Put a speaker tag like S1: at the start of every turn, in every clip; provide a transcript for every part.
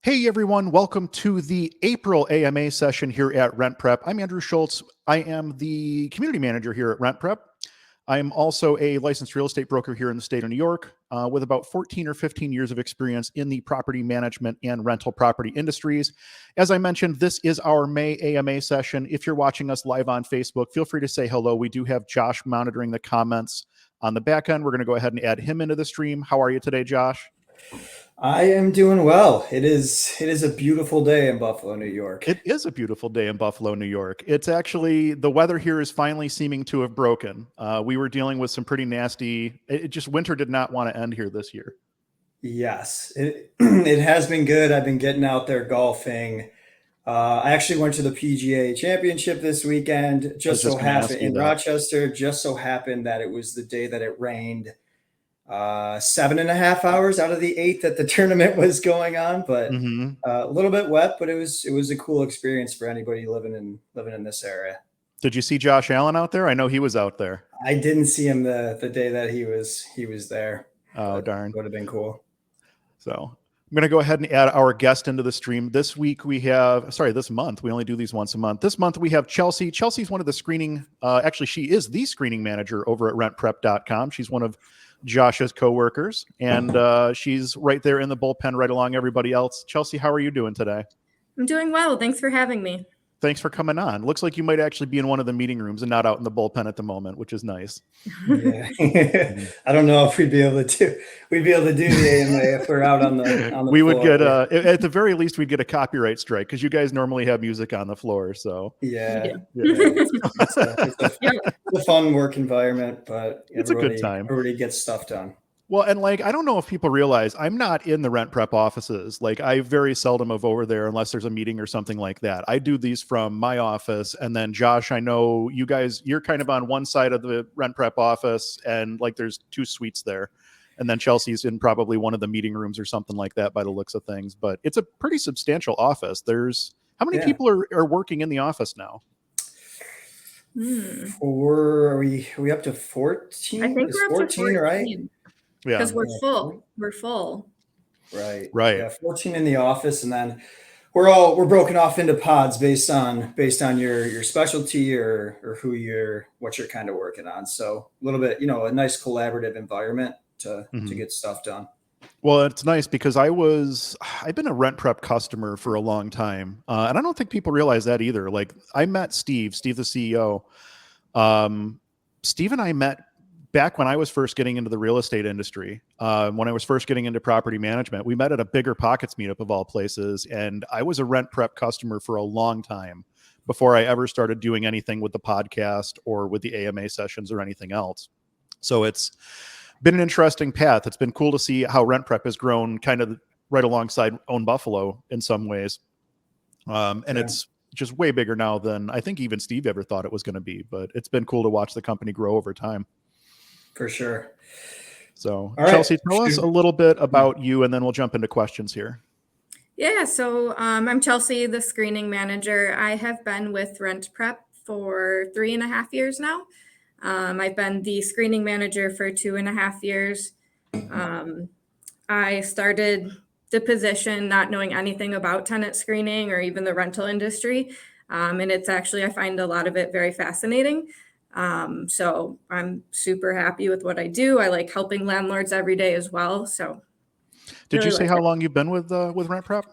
S1: Hey everyone, welcome to the April AMA session here at RentPrep. I'm Andrew Schultz. I am the community manager here at RentPrep. I am also a licensed real estate broker here in the state of New York with about 14 or 15 years of experience in the property management and rental property industries. As I mentioned, this is our May AMA session. If you're watching us live on Facebook, feel free to say hello. We do have Josh monitoring the comments on the back end. We're going to go ahead and add him into the stream. How are you today, Josh?
S2: I am doing well. It is a beautiful day in Buffalo, New York.
S1: It is a beautiful day in Buffalo, New York. It's actually, the weather here is finally seeming to have broken. We were dealing with some pretty nasty, winter did not want to end here this year.
S2: Yes, it has been good. I've been getting out there golfing. I actually went to the PGA Championship this weekend. Just so happened in Rochester. Just so happened that it was the day that it rained 7.5 hours out of the 8 that the tournament was going on, but a little bit wet, but it was a cool experience for anybody living in this area.
S1: Did you see Josh Allen out there? I know he was out there.
S2: I didn't see him the day that he was there.
S1: Oh, darn.
S2: It would have been cool.
S1: So I'm going to go ahead and add our guest into the stream. This month, we only do these once a month. This month we have Chelsea. Chelsea's one of the screening, she is the screening manager over at rentprep.com. She's one of Josh's coworkers, and she's right there in the bullpen right along everybody else. Chelsea, how are you doing today?
S3: I'm doing well. Thanks for having me.
S1: Thanks for coming on. Looks like you might actually be in one of the meeting rooms and not out in the bullpen at the moment, which is nice.
S2: Yeah. I don't know if we'd be able to do the AMA if we're out on the
S1: we would get at the very least we'd get a copyright strike because you guys normally have music on the floor. So
S2: it's a fun work environment, but
S1: it's a good time.
S2: Everybody gets stuff done.
S1: Well, and I don't know if people realize I'm not in the RentPrep offices. I very seldom am over there unless there's a meeting or something like that. I do these from my office. And then Josh, I know you guys, you're kind of on one side of the RentPrep office and there's 2 suites there. And then Chelsea's in probably one of the meeting rooms or something like that by the looks of things. But it's a pretty substantial office. How many people are working in the office now?
S2: Are we up to 14?
S3: I think we're up
S2: 14,
S3: to 14,
S2: right?
S3: Yeah, because we're full. We're full.
S2: Right.
S1: Yeah,
S2: 14 in the office, and then we're broken off into pods based on your specialty or what you're kind of working on. So a little bit, a nice collaborative environment to get stuff done.
S1: Well, it's nice because I've been a RentPrep customer for a long time. And I don't think people realize that either. I met Steve the CEO. Steve and I met back when I was first getting into the real estate industry, when I was first getting into property management. We met at a Bigger Pockets meetup of all places. And I was a RentPrep customer for a long time before I ever started doing anything with the podcast or with the AMA sessions or anything else. So it's been an interesting path. It's been cool to see how RentPrep has grown kind of right alongside Own Buffalo in some ways. It's just way bigger now than I think even Steve ever thought it was going to be, but it's been cool to watch the company grow over time.
S2: For sure.
S1: So Chelsea, tell us a little bit about you and then we'll jump into questions here.
S3: Yeah, so I'm Chelsea, the screening manager. I have been with RentPrep for 3.5 years now. I've been the screening manager for 2.5 years. I started the position not knowing anything about tenant screening or even the rental industry. And it's actually, I find a lot of it very fascinating. So I'm super happy with what I do. I like helping landlords every day as well. So
S1: did you say how long you've been with RentPrep?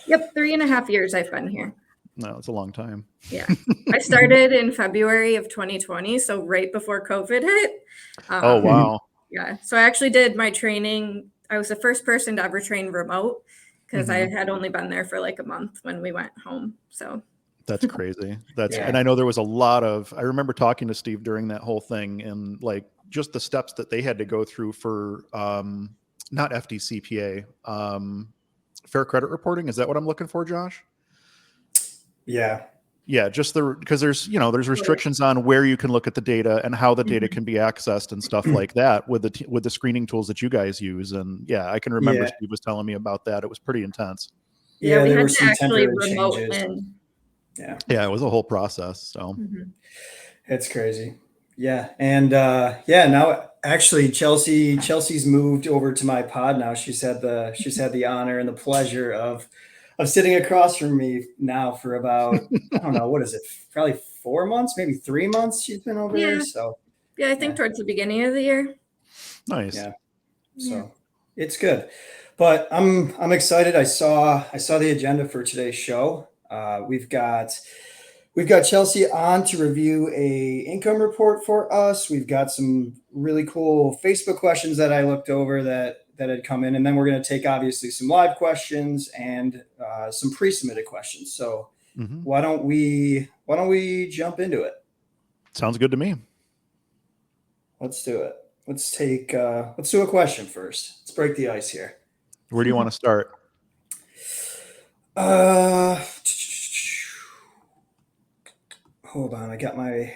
S3: Yep. 3.5 years I've been here.
S1: No, it's a long time.
S3: Yeah. I started in February of 2020. So right before COVID hit.
S1: Oh, wow.
S3: Yeah. So I actually did my training. I was the first person to ever train remote because I had only been there for a month when we went home. So
S1: that's crazy. And I know there was a lot I remember talking to Steve during that whole thing and just the steps that they had to go through for, not FDCPA, fair credit reporting. Is that what I'm looking for, Josh?
S2: Yeah.
S1: Yeah. Just because there's restrictions on where you can look at the data and how the data can be accessed and stuff like that with the screening tools that you guys use. And yeah, I can remember Steve was telling me about that. It was pretty intense.
S2: Yeah.
S3: We
S2: there
S3: had
S2: were
S3: to
S2: some
S3: actually
S2: temporary
S3: remote
S2: changes.
S3: in.
S1: Yeah, it was a whole process. So
S2: it's crazy. Yeah. And now actually Chelsea's moved over to my pod now. She's had the honor and the pleasure of sitting across from me now for about, I don't know, what is it? Probably 4 months, maybe 3 months she's been over there.
S3: Yeah.
S2: So
S3: Yeah, I think towards the beginning of the year.
S1: Nice.
S2: yeah. So it's good. But I'm excited. I saw the agenda for today's show. We've got Chelsea on to review a income report for us. We've got some really cool Facebook questions that I looked over that had come in, and then we're going to take obviously some live questions and some pre-submitted questions. So why don't we jump into it?
S1: Sounds good to me.
S2: Let's do it. Let's do a question first. Let's break the ice here.
S1: Where do you want to start?
S2: Hold on. I got my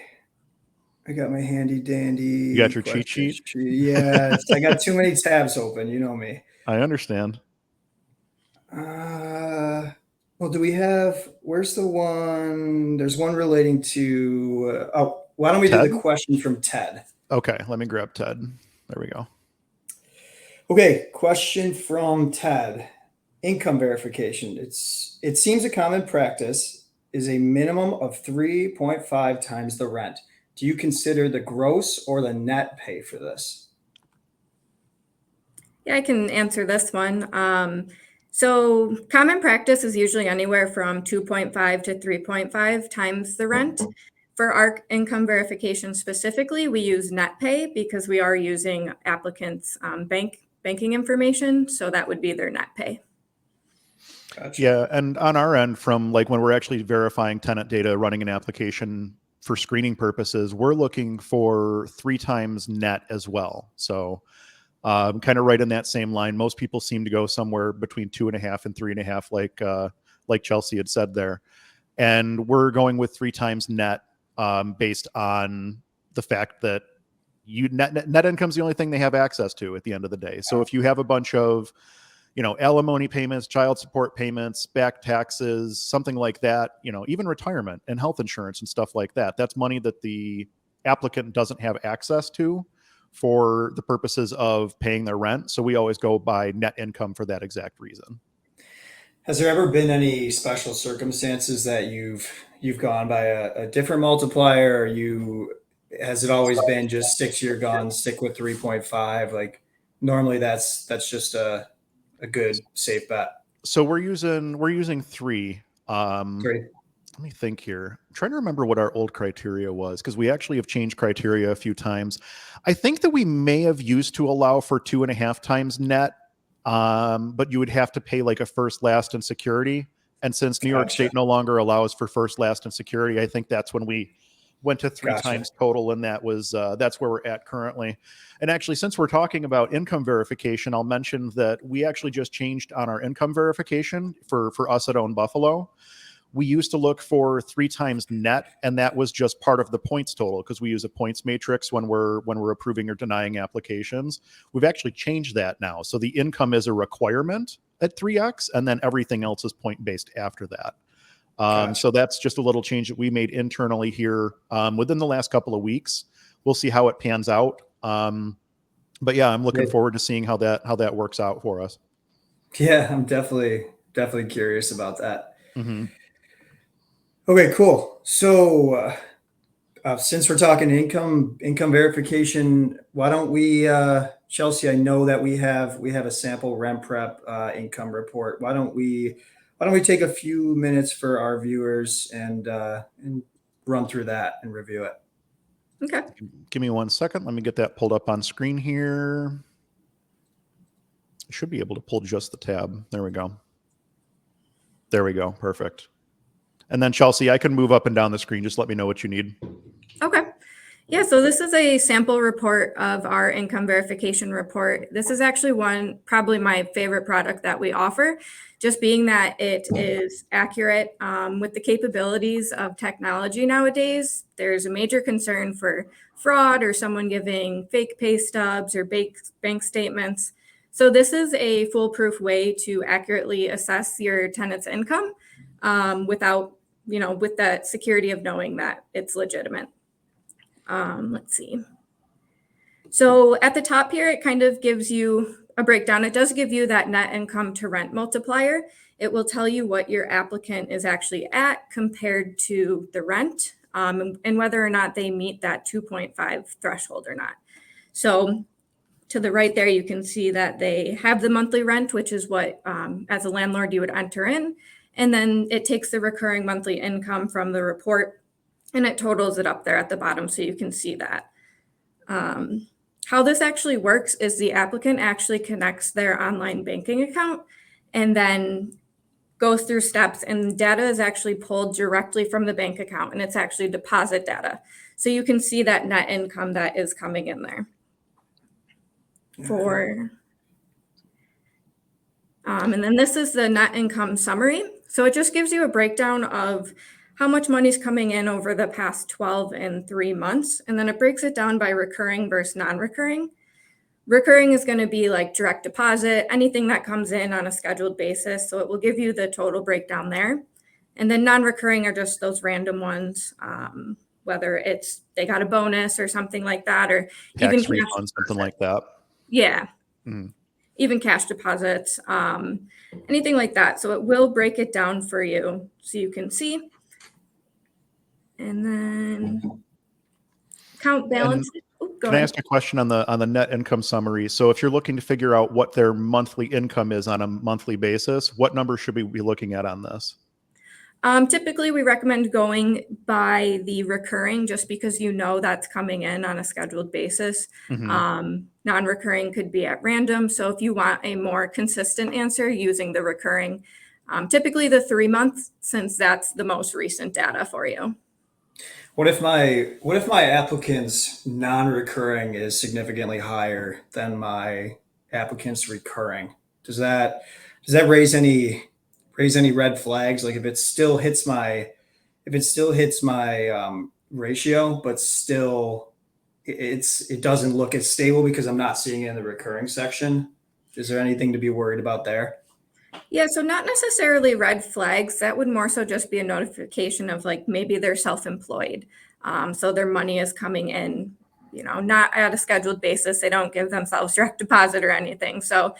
S2: handy dandy.
S1: You got your cheat sheet?
S2: Yes. I got too many tabs open. You know me.
S1: I understand.
S2: Well, do we have, where's the one? There's one relating to, why don't we
S1: Ted?
S2: do the question from Ted?
S1: Okay. Let me grab Ted. There we go.
S2: Okay. Question from Ted. Income verification. It seems a common practice is a minimum of 3.5 times the rent. Do you consider the gross or the net pay for this?
S3: Yeah, I can answer this one. So common practice is usually anywhere from 2.5 to 3.5 times the rent. For our income verification specifically, we use net pay because we are using applicants' banking information. So that would be their net pay.
S2: Gotcha.
S1: Yeah. And on our end, from like when we're actually verifying tenant data, running an application for screening purposes, we're looking for 3 times net as well. So kind of right in that same line. Most people seem to go somewhere between 2.5 and 3.5, like Chelsea had said there. And we're going with 3 times net based on the fact that net income is the only thing they have access to at the end of the day. So if you have a bunch of, alimony payments, child support payments, back taxes, something like that, even retirement and health insurance and stuff like that, that's money that the applicant doesn't have access to for the purposes of paying their rent. So we always go by net income for that exact reason.
S2: Has there ever been any special circumstances that you've gone by a different multiplier, or has it always been just stick to your guns, stick with 3.5? Like normally that's just a good safe bet.
S1: So we're using 3.
S2: Great.
S1: Let me think here. I'm trying to remember what our old criteria was, because we actually have changed criteria a few times. I think that we may have used to allow for 2.5 times net, but you would have to pay like a first, last, and security. And since New York State no longer allows for first, last, and security, I think that's when we went to 3 times total, and that's where we're at currently. And actually, since we're talking about income verification, I'll mention that we actually just changed on our income verification for us at Own Buffalo. We used to look for 3 times net, and that was just part of the points total because we use a points matrix when we're approving or denying applications. We've actually changed that now. So the income is a requirement at 3x, and then everything else is point based after that. So that's just a little change that we made internally here within the last couple of weeks. We'll see how it pans out. But yeah, I'm looking forward to seeing how that works out for us.
S2: Yeah, I'm definitely curious about that.
S1: Mm-hmm.
S2: Okay, cool. So since we're talking income verification, why don't we, Chelsea? I know that we have a sample RentPrep income report. Why don't we take a few minutes for our viewers and run through that and review it?
S3: Okay.
S1: Give me 1 second. Let me get that pulled up on screen here. I should be able to pull just the tab. There we go. Perfect. And then Chelsea, I can move up and down the screen. Just let me know what you need.
S3: Okay. Yeah, so this is a sample report of our income verification report. This is actually probably my favorite product that we offer, just being that it is accurate with the capabilities of technology nowadays. There's a major concern for fraud or someone giving fake pay stubs or bank statements. So this is a foolproof way to accurately assess your tenant's income with that security of knowing that it's legitimate. Let's see. So at the top here, it kind of gives you a breakdown. It does give you that net income to rent multiplier. It will tell you what your applicant is actually at compared to the rent, and whether or not they meet that 2.5 threshold or not. So to the right there, you can see that they have the monthly rent, which is what, as a landlord, you would enter in. And then it takes the recurring monthly income from the report and it totals it up there at the bottom so you can see that. How this actually works is the applicant actually connects their online banking account and then goes through steps, and data is actually pulled directly from the bank account, and it's actually deposit data. So you can see that net income that is coming in there. And then this is the net income summary. So it just gives you a breakdown of how much money's coming in over the past 12 and 3 months. And then it breaks it down by recurring versus non-recurring. Recurring is going to be like direct deposit, anything that comes in on a scheduled basis. So it will give you the total breakdown there. And then non-recurring are just those random ones, whether it's they got a bonus or something like that, or
S1: tax
S3: even
S1: refund, something like that.
S3: Yeah. Even cash deposits, anything like that. So it will break it down for you so you can see. And then account balance.
S1: Can I ask a question on the net income summary? So if you're looking to figure out what their monthly income is on a monthly basis, what number should we be looking at on this?
S3: Typically, we recommend going by the recurring just because that's coming in on a scheduled basis. Non-recurring could be at random. So if you want a more consistent answer using the recurring, typically the 3 months, since that's the most recent data for you.
S2: What if my applicant's non-recurring is significantly higher than my applicant's recurring? Does that raise any red flags? Like if it still hits my ratio, but still it doesn't look as stable because I'm not seeing it in the recurring section. Is there anything to be worried about there?
S3: Yeah, so not necessarily red flags. That would more so just be a notification of like maybe they're self-employed. So their money is coming in, not at a scheduled basis. They don't give themselves direct deposit or anything. So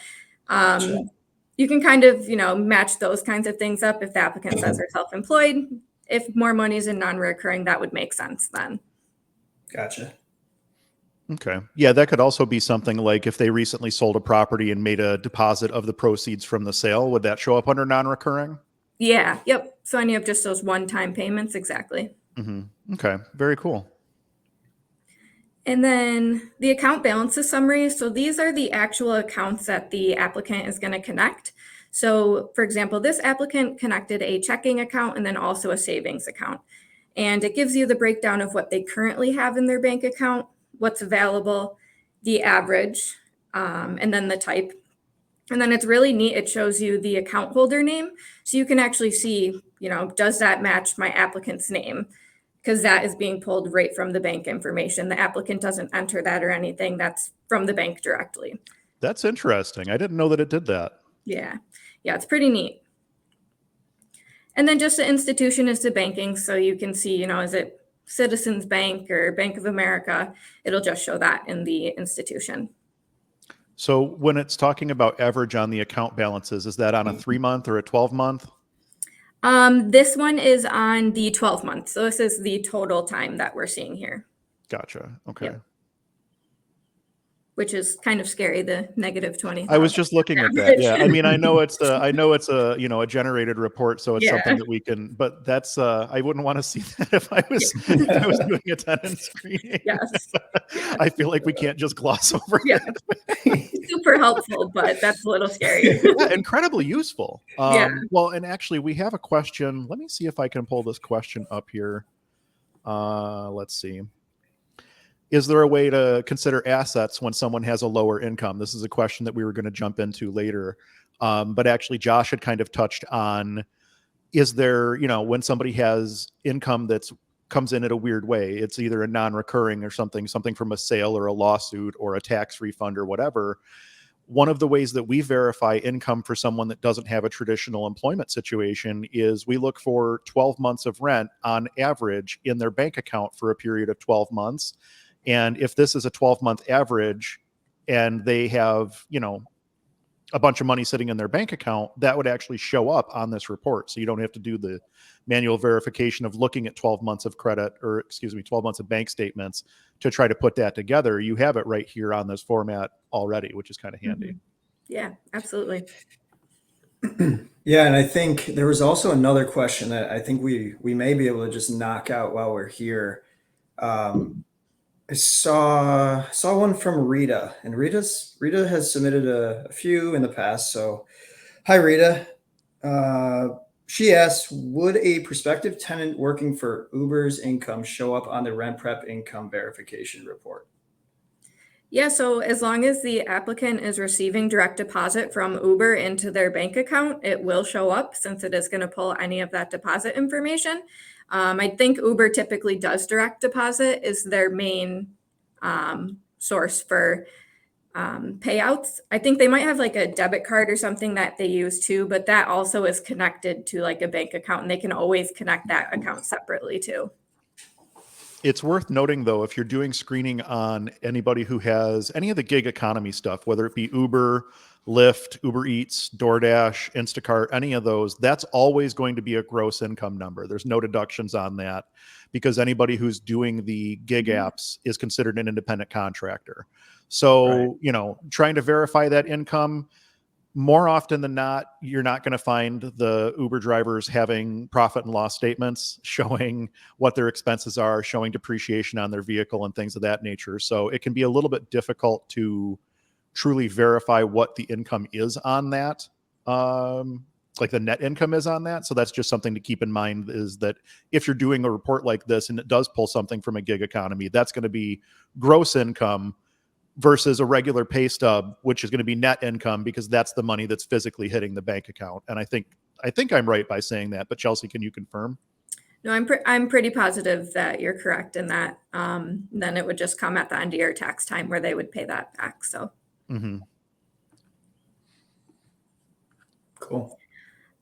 S3: you can kind of, match those kinds of things up. If the applicant says they're self-employed, if more money is in non-recurring, that would make sense then.
S2: Gotcha.
S1: Okay. Yeah, that could also be something like if they recently sold a property and made a deposit of the proceeds from the sale, would that show up under non-recurring?
S3: Yeah. Yep. So any of just those one-time payments, exactly.
S1: Okay. Very cool.
S3: And then the account balances summary. So these are the actual accounts that the applicant is going to connect. So for example, this applicant connected a checking account and then also a savings account. And it gives you the breakdown of what they currently have in their bank account, what's available, the average, and then the type. And then it's really neat. It shows you the account holder name. So you can actually see, does that match my applicant's name? Because that is being pulled right from the bank information. The applicant doesn't enter that or anything. That's from the bank directly.
S1: That's interesting. I didn't know that it did that.
S3: Yeah. Yeah, it's pretty neat. And then just the institution is the banking. So you can see, is it Citizens Bank or Bank of America? It'll just show that in the institution.
S1: So when it's talking about average on the account balances, is that on a 3-month or a 12-month?
S3: This one is on the 12 months. So this is the total time that we're seeing here.
S1: Gotcha. Okay.
S3: Yep. Which is kind of scary, the negative 20.
S1: I was just looking at that. Yeah. I mean, I know it's a generated report, so it's something that we can, but that's, I wouldn't want to see that if I was doing a tenant screening.
S3: Yes.
S1: I feel like we can't just gloss over it.
S3: Super helpful, but that's a little scary.
S1: Yeah, incredibly useful. Well, and actually we have a question. Let me see if I can pull this question up here. Let's see. Is there a way to consider assets when someone has a lower income? This is a question that we were going to jump into later. But actually, Josh had kind of touched on, is there, when somebody has income that's comes in at a weird way, it's either a non-recurring or something from a sale or a lawsuit or a tax refund or whatever. one of the ways that we verify income for someone that doesn't have a traditional employment situation is we look for 12 months of rent on average in their bank account for a period of 12 months. And if this is a 12-month average and they have, a bunch of money sitting in their bank account, that would actually show up on this report. So you don't have to do the manual verification of looking at 12 months of credit, or 12 months of bank statements to try to put that together. You have it right here on this format already, which is kind of handy.
S3: Mm-hmm. Yeah, absolutely.
S2: Yeah, and I think there was also another question that I think we may be able to just knock out while we're here. I saw one from Rita, and Rita has submitted a few in the past. So, hi Rita. She asks, would a prospective tenant working for Uber's income show up on the RentPrep income verification report?
S3: Yeah, so as long as the applicant is receiving direct deposit from Uber into their bank account, it will show up since it is going to pull any of that deposit information. I think Uber typically does direct deposit is their main source for payouts. I think they might have like a debit card or something that they use too, but that also is connected to like a bank account, and they can always connect that account separately too.
S1: It's worth noting, though, if you're doing screening on anybody who has any of the gig economy stuff, whether it be Uber, Lyft, Uber Eats, DoorDash, Instacart, any of those, that's always going to be a gross income number. There's no deductions on that because anybody who's doing the gig apps is considered an independent contractor. So,
S2: Right.
S1: Trying to verify that income, more often than not, you're not going to find the Uber drivers having profit and loss statements showing what their expenses are, showing depreciation on their vehicle and things of that nature. So it can be a little bit difficult to truly verify what the income is on that, like the net income is on that. So that's just something to keep in mind, is that if you're doing a report like this and it does pull something from a gig economy, that's going to be gross income versus a regular pay stub, which is going to be net income, because that's the money that's physically hitting the bank account. And I think I'm right by saying that, but Chelsea, can you confirm?
S3: No, I'm pretty positive that you're correct in that. Then it would just come at the end of your tax time where they would pay that back. So.
S1: Mm-hmm.
S2: Cool.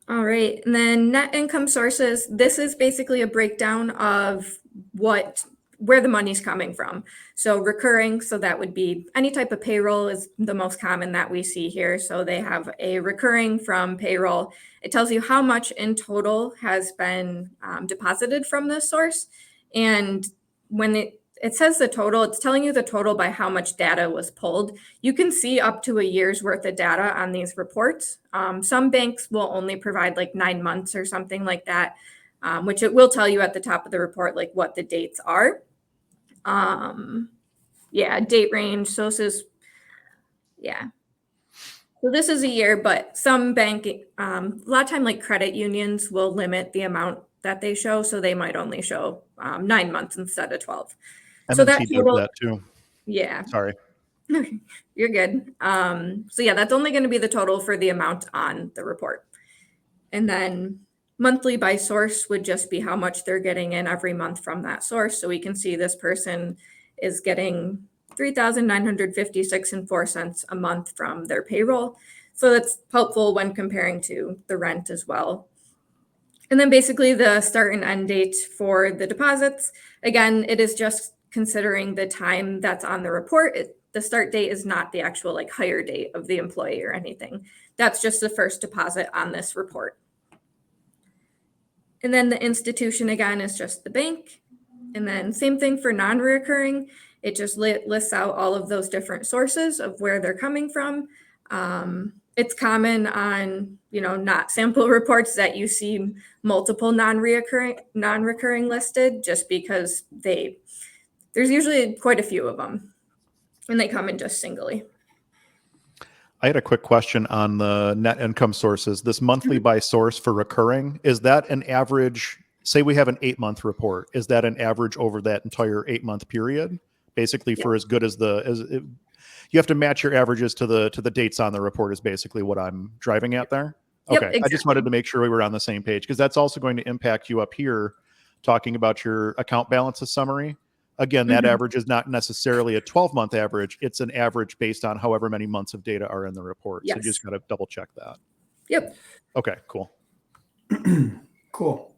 S3: All right. And then net income sources. This is basically a breakdown of where the money's coming from. So recurring, so that would be any type of payroll is the most common that we see here. So they have a recurring from payroll. It tells you how much in total has been deposited from this source. And when it says the total, it's telling you the total by how much data was pulled. You can see up to a year's worth of data on these reports. Some banks will only provide like 9 months or something like that, which it will tell you at the top of the report, like what the dates are. Date range. So this is, So this is a year, but some banking, a lot of time like credit unions will limit the amount that they show. So they might only show 9 months instead of 12. So that
S1: MNT
S3: total,
S1: does that too.
S3: Yeah.
S1: Sorry.
S3: You're good. That's only going to be the total for the amount on the report. And then monthly by source would just be how much they're getting in every month from that source. So we can see this person is getting $3,956.04 a month from their payroll. So that's helpful when comparing to the rent as well. And then basically the start and end date for the deposits. Again, it is just considering the time that's on the report. The start date is not the actual like hire date of the employee or anything. That's just the first deposit on this report. And then the institution, again, is just the bank. And then same thing for non-reoccurring. It just lists out all of those different sources of where they're coming from. It's common on, not sample reports that you see multiple non-recurring listed, just because there's usually quite a few of them and they come in just singly.
S1: I had a quick question on the net income sources. This monthly by source for recurring, is that an average? Say we have an 8-month report. Is that an average over that entire 8-month period? Basically, for as good as you have to match your averages to the dates on the report is basically what I'm driving at there.
S3: Yep,
S1: Okay,
S3: exactly.
S1: I just wanted to make sure we were on the same page, because that's also going to impact you up here talking about your account balances summary. Again, that average is not necessarily a 12-month average. It's an average based on however many months of data are in the report.
S3: Yes.
S1: So you just got to double check that.
S3: Yep.
S1: Okay, cool.
S2: Cool.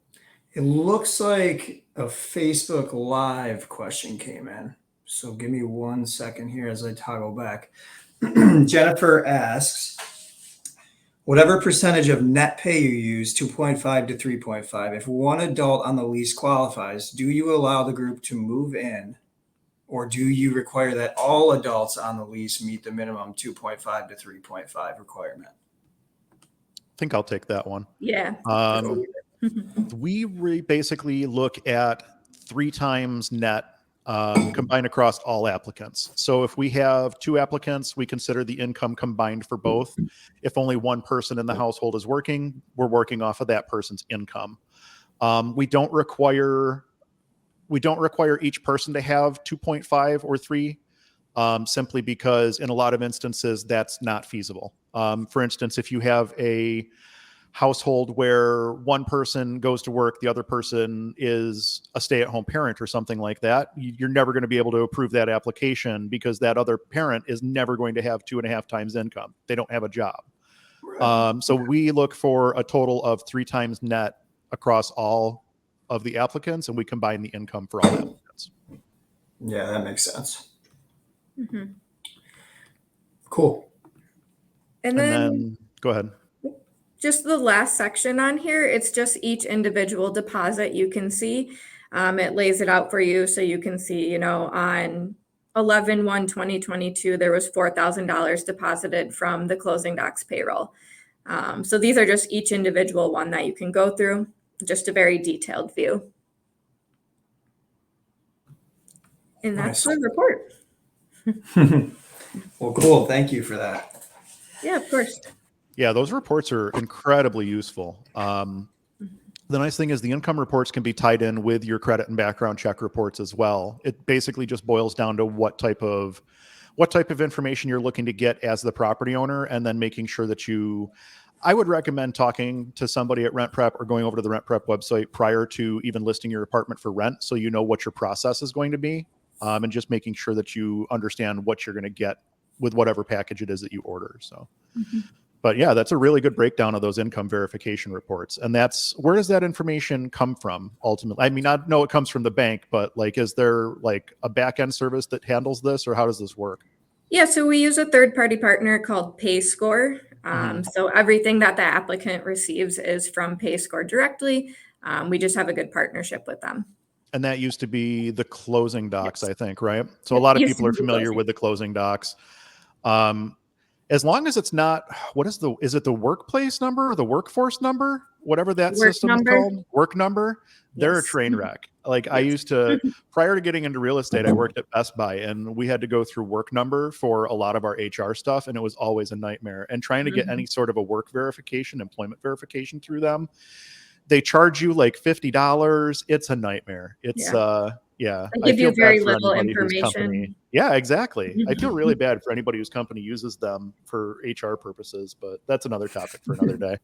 S2: It looks like a Facebook Live question came in. So give me 1 second here as I toggle back. Jennifer asks, whatever percentage of net pay you use, 2.5 to 3.5, if one adult on the lease qualifies, do you allow the group to move in, or do you require that all adults on the lease meet the minimum 2.5 to 3.5 requirement?
S1: I think I'll take that one.
S3: Yeah.
S1: We basically look at 3 times net combined across all applicants. So if we have 2 applicants, we consider the income combined for both. If only one person in the household is working, we're working off of that person's income. We don't require each person to have 2.5 or 3, simply because in a lot of instances that's not feasible. For instance, if you have a household where one person goes to work, the other person is a stay-at-home parent or something like that, you're never going to be able to approve that application because that other parent is never going to have 2.5 times income. They don't have a job. Right. So we look for a total of 3 times net across all of the applicants, and we combine the income for all applicants.
S2: Yeah, that makes sense.
S3: Mm-hmm.
S2: Cool.
S3: And then
S1: go ahead.
S3: Just the last section on here, it's just each individual deposit you can see. It lays it out for you so you can see, on 11/1/2022, there was $4,000 deposited from the closing docs payroll. So these are just each individual one that you can go through, just a very detailed view. And that's the report.
S2: Well, cool. Thank you for that.
S3: Yeah, of course.
S1: Yeah, those reports are incredibly useful. The nice thing is the income reports can be tied in with your credit and background check reports as well. It basically just boils down to what type of information you're looking to get as the property owner, and then making sure that I would recommend talking to somebody at RentPrep or going over to the RentPrep website prior to even listing your apartment for rent, so you know what your process is going to be, and just making sure that you understand what you're going to get with whatever package it is that you order. So. Mm-hmm. But yeah, that's a really good breakdown of those income verification reports. And where does that information come from ultimately? I mean, I know it comes from the bank, but is there a back end service that handles this, or how does this work?
S3: Yeah, so we use a third-party partner called PayScore. So everything that the applicant receives is from PayScore directly. We just have a good partnership with them. And
S1: that used to be the closing docs, yes. I think, right? So a lot of people are familiar with the closing docs. As long as it's not, is it the workplace number or the workforce number? Whatever that system is called, work number, they're a train wreck. I used to, prior to getting into real estate, I worked at Best Buy, and we had to go through work number for a lot of our HR stuff, and it was always a nightmare. And trying to get any sort of a work verification, employment verification through them, they charge you $50. It's a nightmare. It's
S3: They give you very little information.
S1: Yeah, exactly. I feel really bad for anybody whose company uses them for HR purposes, but that's another topic for another day.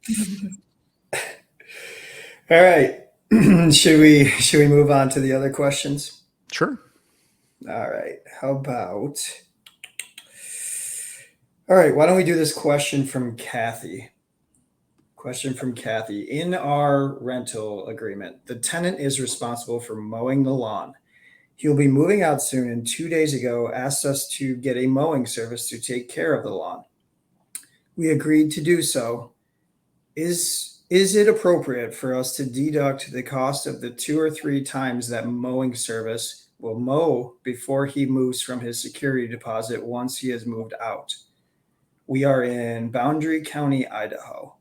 S2: All right. Should we move on to the other questions?
S1: Sure.
S2: All right. All right. Why don't we do this question from Kathy? In our rental agreement, the tenant is responsible for mowing the lawn. He'll be moving out soon, and 2 days ago asked us to get a mowing service to take care of the lawn. We agreed to do so. Is it appropriate for us to deduct the cost of the 2 or 3 times that mowing service will mow before he moves from his security deposit once he has moved out? We are in Boundary County, Idaho.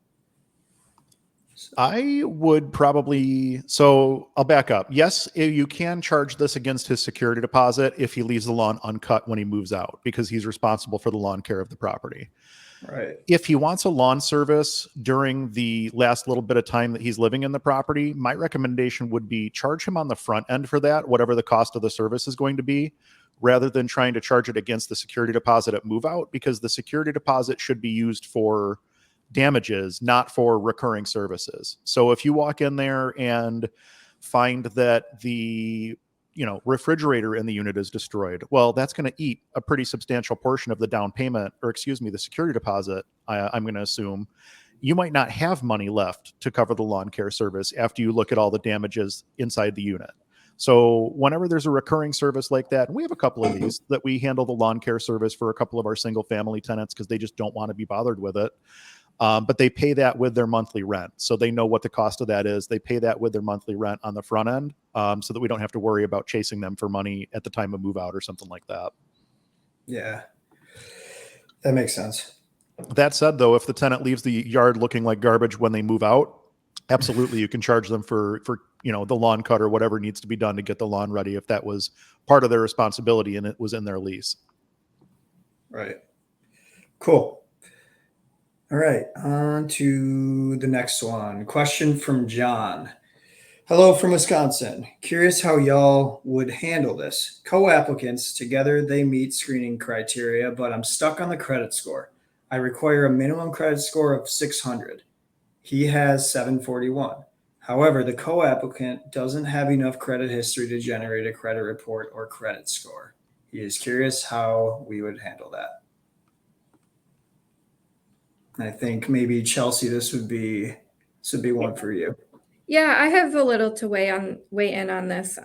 S1: I would probably, so I'll back up. Yes, you can charge this against his security deposit if he leaves the lawn uncut when he moves out, because he's responsible for the lawn care of the property.
S2: Right.
S1: If he wants a lawn service during the last little bit of time that he's living in the property, my recommendation would be charge him on the front end for that, whatever the cost of the service is going to be, rather than trying to charge it against the security deposit at move out, because the security deposit should be used for damages, not for recurring services. So if you walk in there and find that refrigerator in the unit is destroyed. Well, that's going to eat a pretty substantial portion of the down payment, or excuse me, the security deposit. I'm going to assume you might not have money left to cover the lawn care service after you look at all the damages inside the unit. So whenever there's a recurring service like that, and we have a couple of these that we handle the lawn care service for a couple of our single family tenants because they just don't want to be bothered with it. But they pay that with their monthly rent. So they know what the cost of that is. They pay that with their monthly rent on the front end, so that we don't have to worry about chasing them for money at the time of move out or something like that.
S2: Yeah, that makes sense.
S1: That said, though, if the tenant leaves the yard looking like garbage when they move out, absolutely you can charge them for the lawn cut or whatever needs to be done to get the lawn ready if that was part of their responsibility and it was in their lease.
S2: Right. Cool. All right, on to the next one. Question from John. Hello from Wisconsin. Curious how y'all would handle this. Co-applicants, together they meet screening criteria, but I'm stuck on the credit score. I require a minimum credit score of 600. He has 741. However, the co-applicant doesn't have enough credit history to generate a credit report or credit score. He is curious how we would handle that. I think maybe Chelsea, this would be one for you.
S3: Yeah, I have a little to weigh in on this.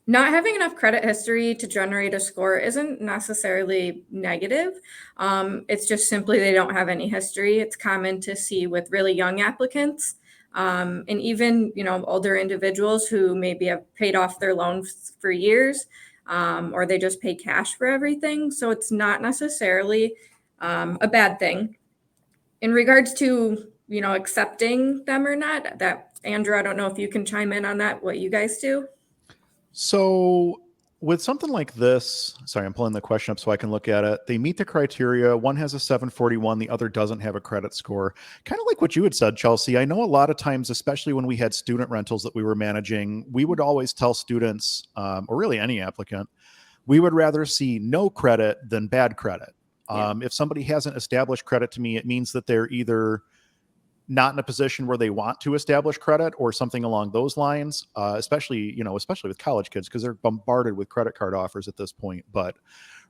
S3: Not having enough credit history to generate a score isn't necessarily negative. It's just simply they don't have any history. It's common to see with really young applicants, and even older individuals who maybe have paid off their loans for years, or they just pay cash for everything. So it's not necessarily a bad thing. In regards to, accepting them or not, that Andrew, I don't know if you can chime in on that, what you guys do.
S1: So with something like this, sorry, I'm pulling the question up so I can look at it. They meet the criteria. One has a 741, the other doesn't have a credit score. Kind of like what you had said, Chelsea. I know a lot of times, especially when we had student rentals that we were managing, we would always tell students, or really any applicant, we would rather see no credit than bad credit. If somebody hasn't established credit to me, it means that they're either not in a position where they want to establish credit or something along those lines, especially with college kids, because they're bombarded with credit card offers at this point. But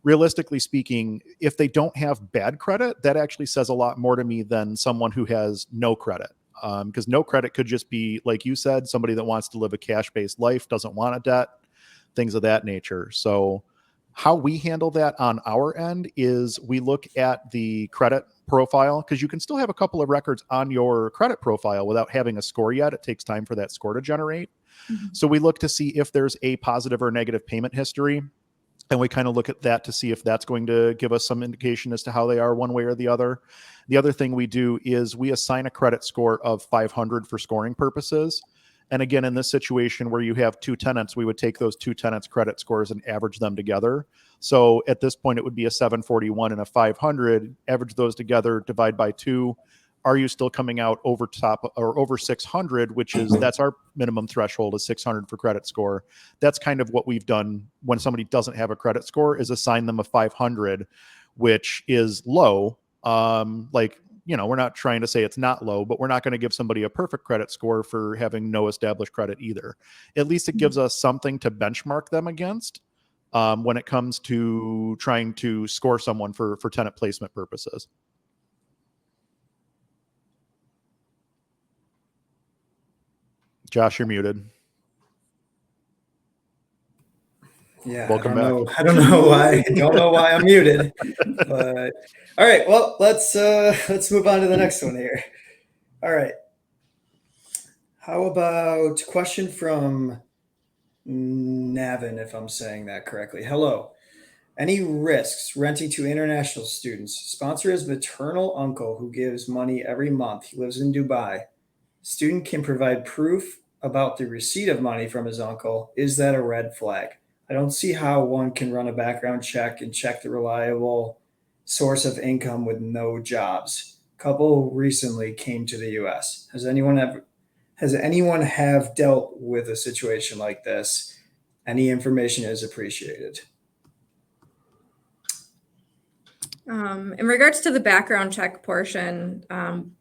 S1: realistically speaking, if they don't have bad credit, that actually says a lot more to me than someone who has no credit. Because no credit could just be, like you said, somebody that wants to live a cash-based life, doesn't want a debt, things of that nature. So how we handle that on our end is we look at the credit profile, because you can still have a couple of records on your credit profile without having a score yet. It takes time for that score to generate. Mm-hmm. So we look to see if there's a positive or negative payment history. And we kind of look at that to see if that's going to give us some indication as to how they are one way or the other. The other thing we do is we assign a credit score of 500 for scoring purposes. And again, in this situation where you have two tenants, we would take those two tenants' credit scores and average them together. So at this point, it would be a 741 and a 500. Average those together, divide by 2. Are you still coming out over top or over 600, that's our minimum threshold is 600 for credit score. That's kind of what we've done when somebody doesn't have a credit score, is assign them a 500, which is low. We're not trying to say it's not low, but we're not going to give somebody a perfect credit score for having no established credit either. At least it gives us something to benchmark them against when it comes to trying to score someone for tenant placement purposes. Josh, you're muted.
S2: Yeah,
S1: welcome back.
S2: I don't know why. I don't know why I'm muted. But all right, well, let's move on to the next one here. All right. How about question from Navin, if I'm saying that correctly? Hello. Any risks renting to international students? Sponsor is maternal uncle who gives money every month. He lives in Dubai. Student can provide proof about the receipt of money from his uncle. Is that a red flag? I don't see how one can run a background check and check the reliable source of income with no jobs. Couple recently came to the US. Has anyone have dealt with a situation like this? Any information is appreciated.
S3: In regards to the background check portion,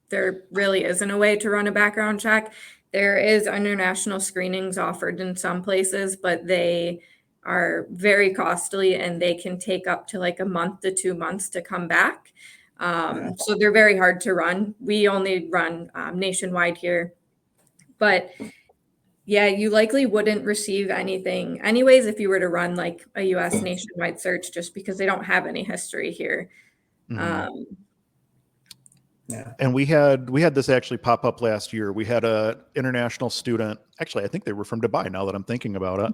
S3: there really isn't a way to run a background check. There is international screenings offered in some places, but they are very costly and they can take up to like a month to 2 months to come back. So they're very hard to run. We only run nationwide here, but yeah, you likely wouldn't receive anything anyways if you were to run like a US nationwide search, just because they don't have any history here.
S1: Mm-hmm. And we had this actually pop up last year. We had a international student. Actually, I think they were from Dubai, now that I'm thinking about it.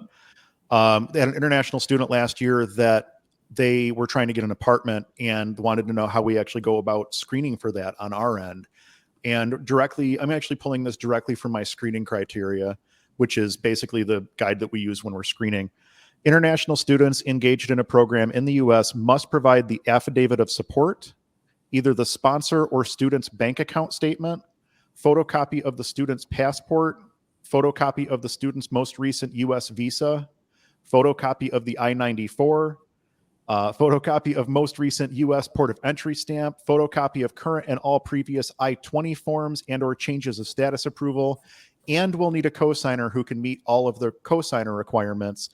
S1: They had an international student last year that they were trying to get an apartment and wanted to know how we actually go about screening for that on our end. And directly, I'm actually pulling this directly from my screening criteria, which is basically the guide that we use when we're screening. International students engaged in a program in the US must provide the affidavit of support, either the sponsor or student's bank account statement, photocopy of the student's passport, photocopy of the student's most recent US visa, photocopy of the I-94, photocopy of most recent U.S. port of entry stamp, photocopy of current and all previous I-20 forms and or changes of status approval, and we'll need a cosigner who can meet all of the cosigner requirements.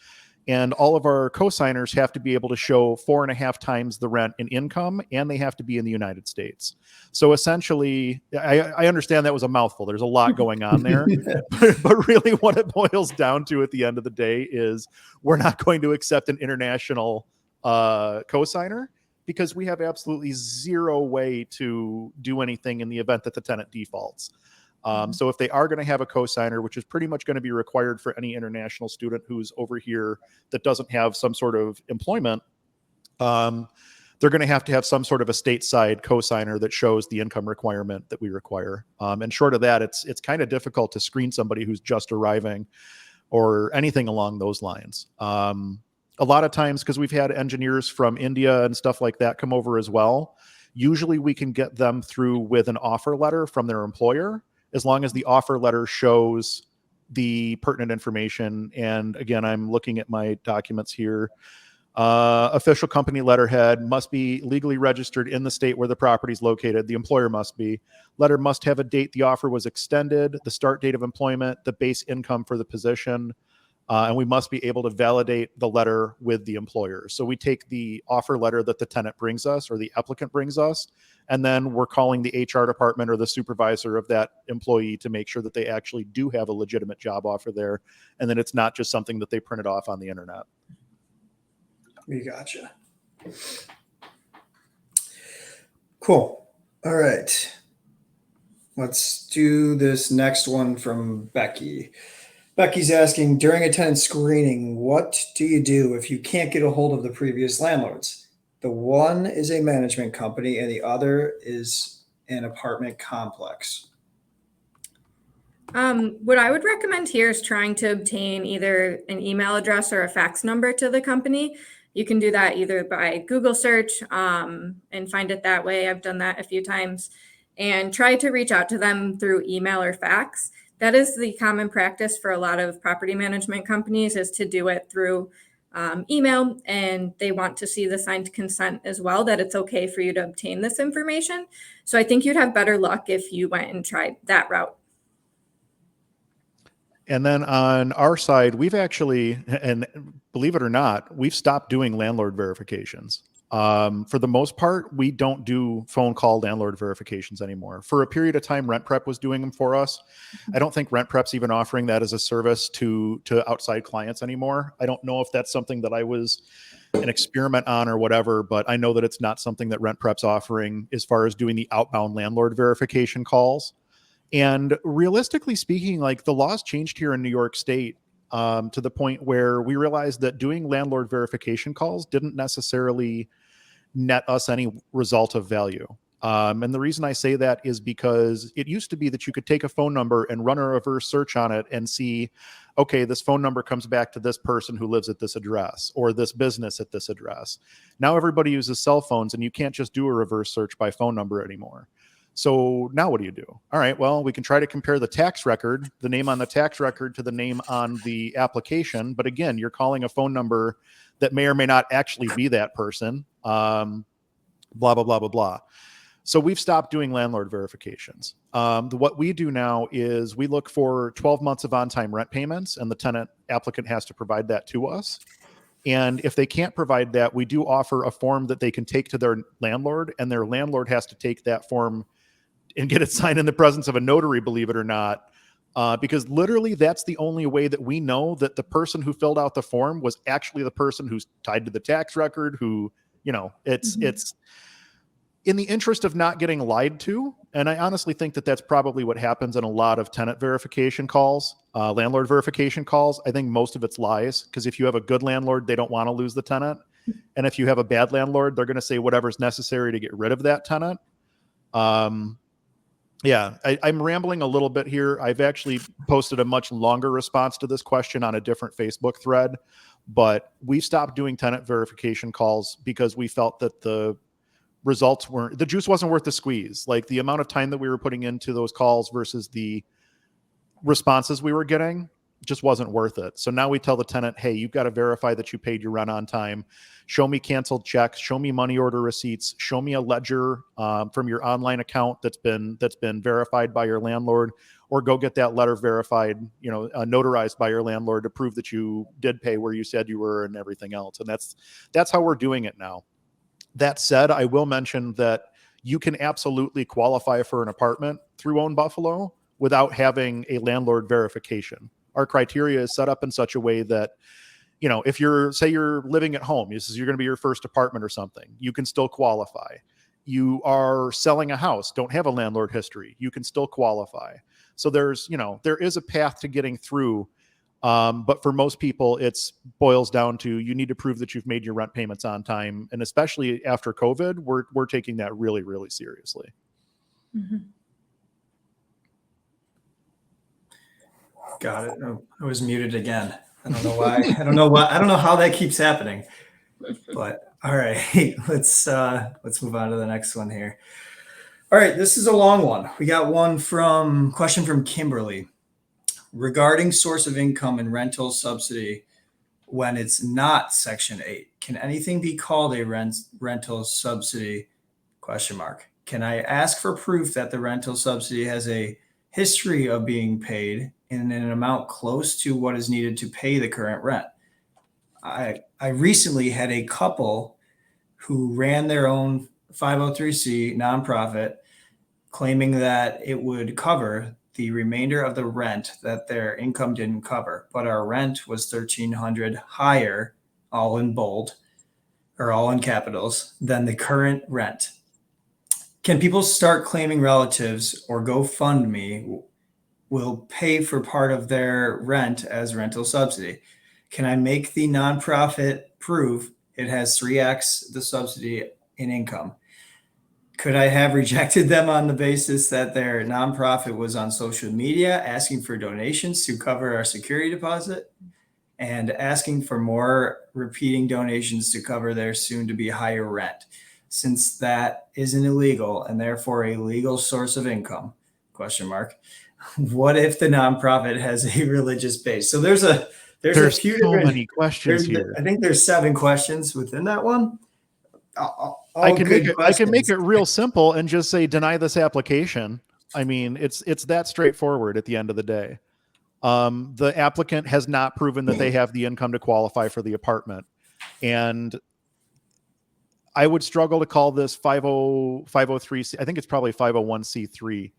S1: And all of our cosigners have to be able to show 4.5 times the rent in income, and they have to be in the United States. So essentially, I understand that was a mouthful. There's a lot going on there. but really what it boils down to at the end of the day is we're not going to accept an international cosigner because we have absolutely zero way to do anything in the event that the tenant defaults. So if they are going to have a cosigner, which is pretty much going to be required for any international student who's over here that doesn't have some sort of employment, they're going to have some sort of a stateside cosigner that shows the income requirement that we require. And short of that, it's kind of difficult to screen somebody who's just arriving or anything along those lines. A lot of times, because we've had engineers from India and stuff like that come over as well, usually we can get them through with an offer letter from their employer, as long as the offer letter shows the pertinent information. And again, I'm looking at my documents here. Official company letterhead must be legally registered in the state where the property is located. The employer must be. Letter must have a date the offer was extended, the start date of employment, the base income for the position. And we must be able to validate the letter with the employer. So we take the offer letter that the tenant brings us or the applicant brings us, and then we're calling the HR department or the supervisor of that employee to make sure that they actually do have a legitimate job offer there, and then it's not just something that they printed off on the internet.
S2: We gotcha. Cool. All right. Let's do this next one from Becky. Becky's asking, during a tenant screening, what do you do if you can't get a hold of the previous landlords? The one is a management company and the other is an apartment complex.
S3: What I would recommend here is trying to obtain either an email address or a fax number to the company. You can do that either by Google search and find it that way. I've done that a few times, and try to reach out to them through email or fax. That is the common practice for a lot of property management companies, is to do it through email, and they want to see the signed consent as well, that it's okay for you to obtain this information. So I think you'd have better luck if you went and tried that route.
S1: And then on our side, we've actually, and believe it or not, we've stopped doing landlord verifications. For the most part, we don't do phone call landlord verifications anymore. For a period of time, RentPrep was doing them for us. I don't think RentPrep's even offering that as a service to outside clients anymore. I don't know if that's something that I was an experiment on or whatever, but I know that it's not something that RentPrep's offering as far as doing the outbound landlord verification calls. And realistically speaking, like, the laws changed here in New York State to the point where we realized that doing landlord verification calls didn't necessarily net us any result of value. And the reason I say that is because it used to be that you could take a phone number and run a reverse search on it and see, okay, this phone number comes back to this person who lives at this address or this business at this address. Now everybody uses cell phones, and you can't just do a reverse search by phone number anymore. So now what do you do? All right, well, we can try to compare the tax record, the name on the tax record, to the name on the application. But again, you're calling a phone number that may or may not actually be that person. blah, blah, blah, blah, blah. So we've stopped doing landlord verifications. What we do now is we look for 12 months of on-time rent payments, and the tenant applicant has to provide that to us. And if they can't provide that, we do offer a form that they can take to their landlord, and their landlord has to take that form and get it signed in the presence of a notary, believe it or not. Because literally that's the only way that we know that the person who filled out the form was actually the person who's tied to the tax record, who, it's in the interest of not getting lied to. And I honestly think that that's probably what happens in a lot of tenant verification calls, landlord verification calls. I think most of it's lies, because if you have a good landlord, they don't want to lose the tenant. And if you have a bad landlord, they're going to say whatever's necessary to get rid of that tenant. Yeah, I'm rambling a little bit here. I've actually posted a much longer response to this question on a different Facebook thread, but we stopped doing tenant verification calls because we felt that the juice wasn't worth the squeeze. Like, the amount of time that we were putting into those calls versus the responses we were getting just wasn't worth it. So now we tell the tenant, hey, you've got to verify that you paid your rent on time. Show me canceled checks, show me money order receipts, show me a ledger from your online account that's been verified by your landlord, or go get that letter verified, notarized by your landlord to prove that you did pay where you said you were and everything else. And that's how we're doing it now. That said, I will mention that you can absolutely qualify for an apartment through Own Buffalo without having a landlord verification. Our criteria is set up in such a way that, if you're living at home, you're going to be your first apartment or something, you can still qualify. You are selling a house, don't have a landlord history, you can still qualify. So there is a path to getting through. But for most people, it's boils down to, you need to prove that you've made your rent payments on time. And especially after COVID, we're taking that really, really seriously.
S2: Mm-hmm. Got it. Oh, I was muted again. I don't know why. I don't know how that keeps happening. But all right, let's move on to the next one here. All right, this is a long one. We got question from Kimberly regarding source of income and rental subsidy when it's not Section 8. Can anything be called a rental subsidy? ? Can I ask for proof that the rental subsidy has a history of being paid in an amount close to what is needed to pay the current rent? I recently had a couple who ran their own 503c nonprofit claiming that it would cover the remainder of the rent that their income didn't cover, but our rent was $1,300 higher, all in bold or all in capitals, than the current rent. Can people start claiming relatives or GoFundMe will pay for part of their rent as rental subsidy? Can I make the nonprofit prove it has 3x the subsidy in income? Could I have rejected them on the basis that their nonprofit was on social media asking for donations to cover our security deposit and asking for more repeating donations to cover their soon to be higher rent, since that isn't illegal and therefore a legal source of income? ? What if the nonprofit has a religious base? So there's a few
S1: so many questions here.
S2: I think there's 7 questions within that one.
S1: I can make it real simple and just say deny this application. I mean, it's that straightforward at the end of the day. The applicant has not proven that they have the income to qualify for the apartment. And I would struggle to call this 503. I think it's probably 501c3.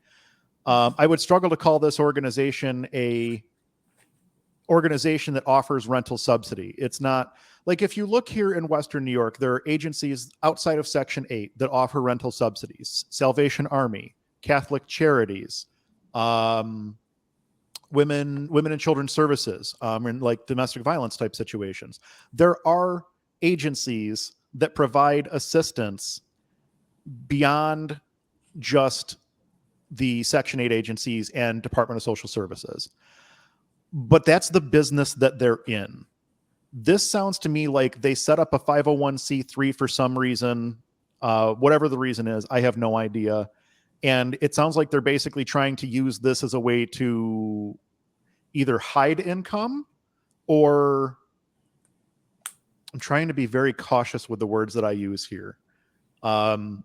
S1: I would struggle to call this organization a organization that offers rental subsidy. It's not like, if you look here in Western New York, there are agencies outside of Section 8 that offer rental subsidies: Salvation Army, Catholic Charities, women and children's services, and like domestic violence type situations. There are agencies that provide assistance beyond just the Section 8 agencies and Department of Social Services. But that's the business that they're in. This sounds to me like they set up a 501c3 for some reason, whatever the reason is, I have no idea. And it sounds like they're basically trying to use this as a way to either hide income, or I'm trying to be very cautious with the words that I use here. Um,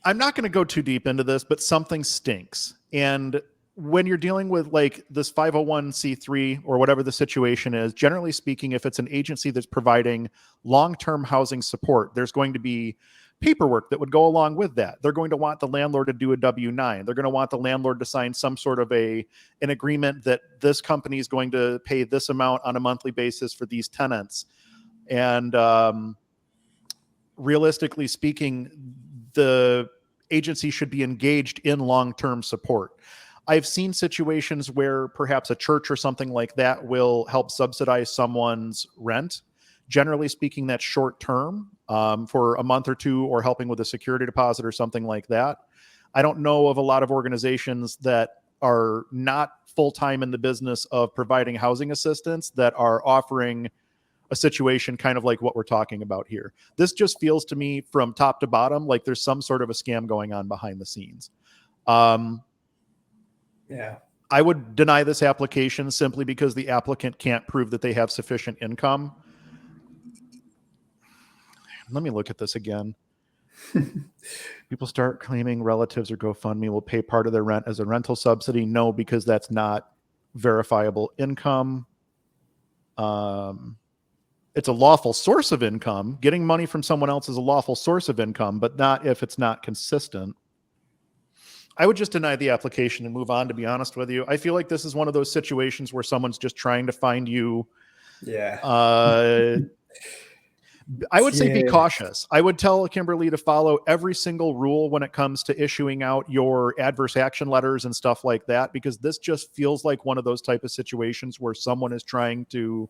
S1: I'm not going to go too deep into this, but something stinks. And when you're dealing with like this 501c3 or whatever the situation is, generally speaking, if it's an agency that's providing long-term housing support, there's going to be paperwork that would go along with that. They're going to want the landlord to do a W-9. They're going to want the landlord to sign some sort of an agreement that this company is going to pay this amount on a monthly basis for these tenants. And realistically speaking, the agency should be engaged in long-term support. I've seen situations where perhaps a church or something like that will help subsidize someone's rent. Generally speaking, that's short term, for a month or two, or helping with a security deposit or something like that. I don't know of a lot of organizations that are not full-time in the business of providing housing assistance that are offering a situation kind of like what we're talking about here. This just feels to me from top to bottom like there's some sort of a scam going on behind the scenes.
S2: Yeah.
S1: I would deny this application simply because the applicant can't prove that they have sufficient income. Let me look at this again. People start claiming relatives or GoFundMe will pay part of their rent as a rental subsidy. No, because that's not verifiable income. It's a lawful source of income. Getting money from someone else is a lawful source of income, but not if it's not consistent. I would just deny the application and move on, to be honest with you. I feel like this is one of those situations where someone's just trying to find you.
S2: Yeah.
S1: I would say be cautious. I would tell Kimberly to follow every single rule when it comes to issuing out your adverse action letters and stuff like that, because this just feels like one of those type of situations where someone is trying to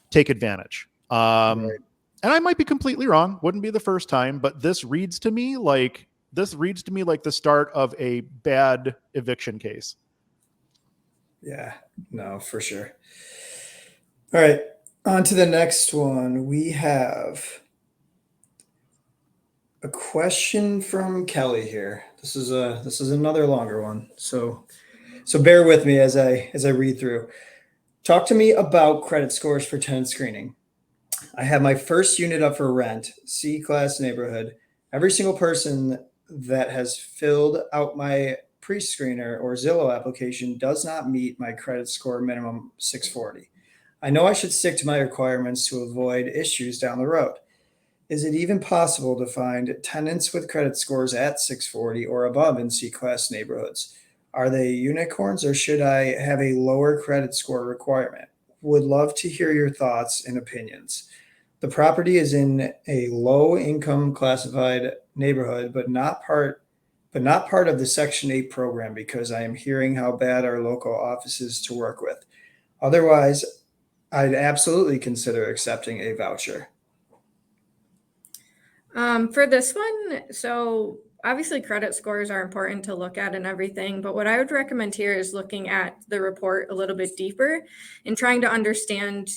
S1: take advantage. Right. And I might be completely wrong. Wouldn't be the first time, but this reads to me like the start of a bad eviction case.
S2: Yeah, no, for sure. All right, on to the next one. We have a question from Kelly here. This is another longer one. So bear with me as I read through. Talk to me about credit scores for tenant screening. I have my first unit up for rent, C-class neighborhood. Every single person that has filled out my pre-screener or Zillow application does not meet my credit score minimum 640. I know I should stick to my requirements to avoid issues down the road. Is it even possible to find tenants with credit scores at 640 or above in C-class neighborhoods? Are they unicorns, or should I have a lower credit score requirement? Would love to hear your thoughts and opinions. The property is in a low income classified neighborhood, but not part of the Section 8 program, because I am hearing how bad our local office is to work with. Otherwise, I'd absolutely consider accepting a voucher.
S3: For this one, so obviously credit scores are important to look at and everything, but what I would recommend here is looking at the report a little bit deeper and trying to understand,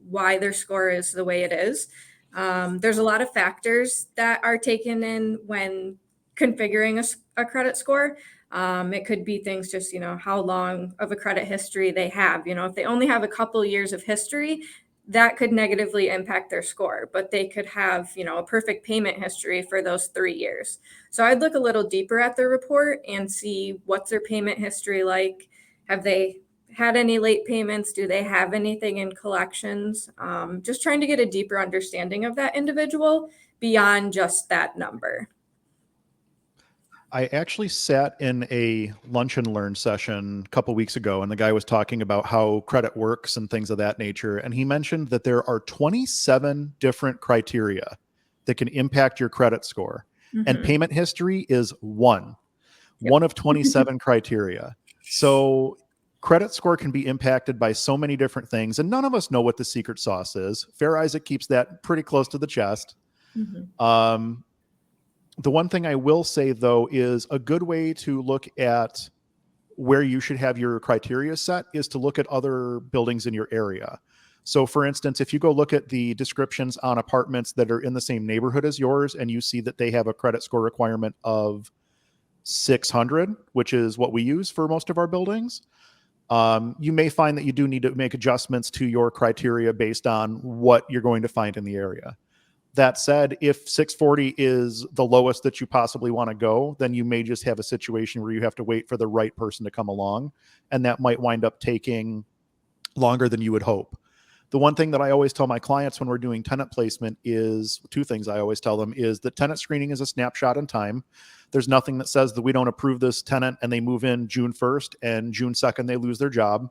S3: why their score is the way it is. There's a lot of factors that are taken in when configuring a credit score. It could be things just, how long of a credit history they have. If they only have a couple years of history, that could negatively impact their score, but they could have, a perfect payment history for those 3 years. So I'd look a little deeper at their report and see what's their payment history like. Have they had any late payments? Do they have anything in collections? Just trying to get a deeper understanding of that individual beyond just that number.
S1: I actually sat in a lunch and learn session a couple weeks ago, and the guy was talking about how credit works and things of that nature. And he mentioned that there are 27 different criteria that can impact your credit score. Mm-hmm. And payment history is one of 27 criteria. So credit score can be impacted by so many different things, and none of us know what the secret sauce is. Fair Isaac keeps that pretty close to the chest. Mm-hmm. The one thing I will say, though, is a good way to look at where you should have your criteria set is to look at other buildings in your area. So, for instance, if you go look at the descriptions on apartments that are in the same neighborhood as yours and you see that they have a credit score requirement of 600, which is what we use for most of our buildings, you may find that you do need to make adjustments to your criteria based on what you're going to find in the area. That said, if 640 is the lowest that you possibly want to go, then you may just have a situation where you have to wait for the right person to come along, and that might wind up taking longer than you would hope. The one thing that I always tell my clients when we're doing tenant placement is two things I always tell them is that tenant screening is a snapshot in time. There's nothing that says that we don't approve this tenant and they move in June 1st and June 2nd they lose their job.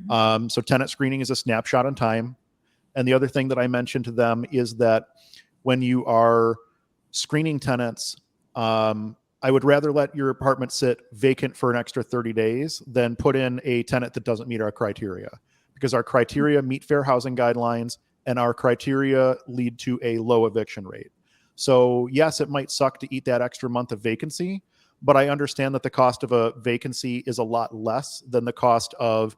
S1: So tenant screening is a snapshot in time. And the other thing that I mentioned to them is that when you are screening tenants, I would rather let your apartment sit vacant for an extra 30 days than put in a tenant that doesn't meet our criteria, because our criteria meet fair housing guidelines and our criteria lead to a low eviction rate. So yes, it might suck to eat that extra month of vacancy, but I understand that the cost of a vacancy is a lot less than the cost of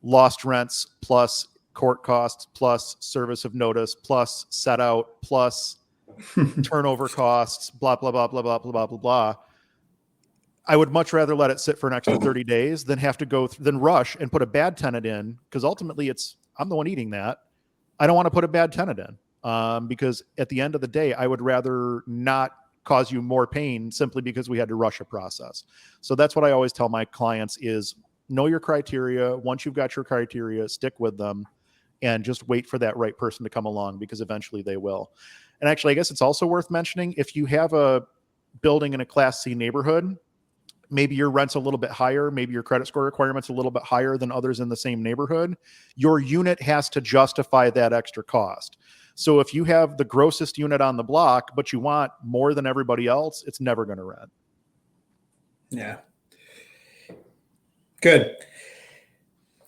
S1: lost rents plus court costs plus service of notice plus set out plus turnover costs, blah, blah, blah, blah, blah, blah, blah, blah, blah. I would much rather let it sit for an extra 30 days than have to go than rush and put a bad tenant in, because ultimately I'm the one eating that. I don't want to put a bad tenant in because at the end of the day, I would rather not cause you more pain simply because we had to rush a process. So that's what I always tell my clients is know your criteria. Once you've got your criteria, stick with them and just wait for that right person to come along, because eventually they will. And actually, I guess it's also worth mentioning, if you have a building in a Class C neighborhood, maybe your rent's a little bit higher, maybe your credit score requirement's a little bit higher than others in the same neighborhood, your unit has to justify that extra cost. So if you have the grossest unit on the block, but you want more than everybody else, it's never going to rent.
S2: Yeah. Good.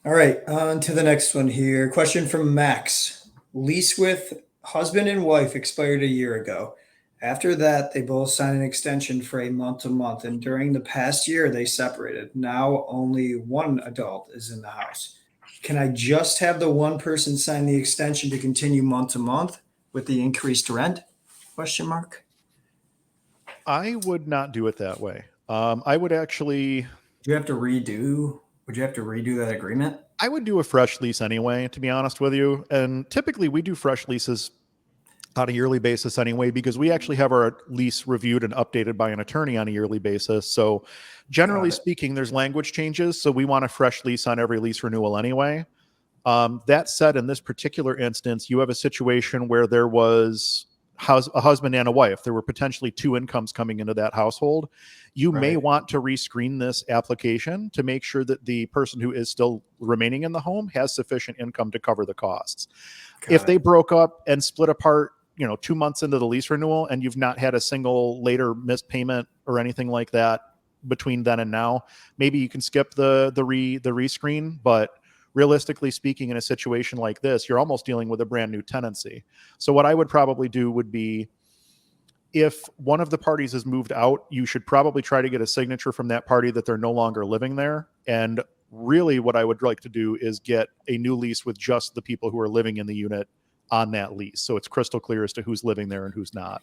S2: All right, on to the next one here. Question from Max. Lease with husband and wife expired a year ago. After that, they both signed an extension for a month-to-month, and during the past year, they separated. Now only one adult is in the house. Can I just have the one person sign the extension to continue month-to-month with the increased rent? Question mark.
S1: I would not do it that way. I would actually...
S2: Would you have to redo that agreement?
S1: I would do a fresh lease anyway, to be honest with you. And typically we do fresh leases on a yearly basis anyway, because we actually have our lease reviewed and updated by an attorney on a yearly basis. So generally speaking, there's language changes. So we want a fresh lease on every lease renewal anyway. That said, in this particular instance, you have a situation where there was a husband and a wife. There were potentially two incomes coming into that household. You may want to rescreen this application to make sure that the person who is still remaining in the home has sufficient income to cover the costs. If they broke up and split apart, 2 months into the lease renewal, and you've not had a single later missed payment or anything like that between then and now, maybe you can skip the rescreen. But realistically speaking, in a situation like this, you're almost dealing with a brand new tenancy. So what I would probably do would be, if one of the parties has moved out, you should probably try to get a signature from that party that they're no longer living there. And really what I would like to do is get a new lease with just the people who are living in the unit on that lease, so it's crystal clear as to who's living there and who's not.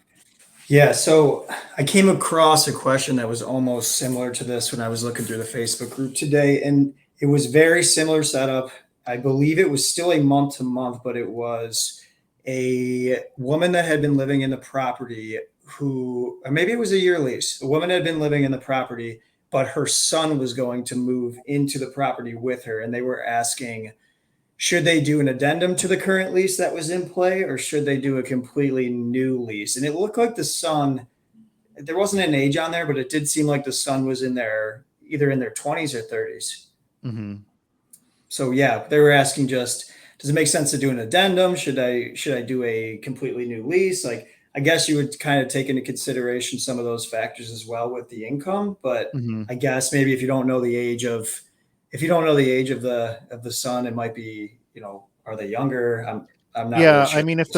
S2: Yeah, so I came across a question that was almost similar to this when I was looking through the Facebook group today, and it was very similar setup. I believe it was still a month-to-month, but it was a woman that had been living in the property or maybe it was a year lease. The woman had been living in the property, but her son was going to move into the property with her, and they were asking, should they do an addendum to the current lease that was in play, or should they do a completely new lease? And it looked like the son, there wasn't an age on there, but it did seem like the son was either in their 20s or 30s.
S1: Mm-hmm.
S2: So yeah, they were asking does it make sense to do an addendum? Should I do a completely new lease? Like, I guess you would kind of take into consideration some of those factors as well with the income, but I guess maybe if you don't know the age of the son, it might be, are they younger? I'm not.
S1: Yeah,
S2: really sure.
S1: I mean, if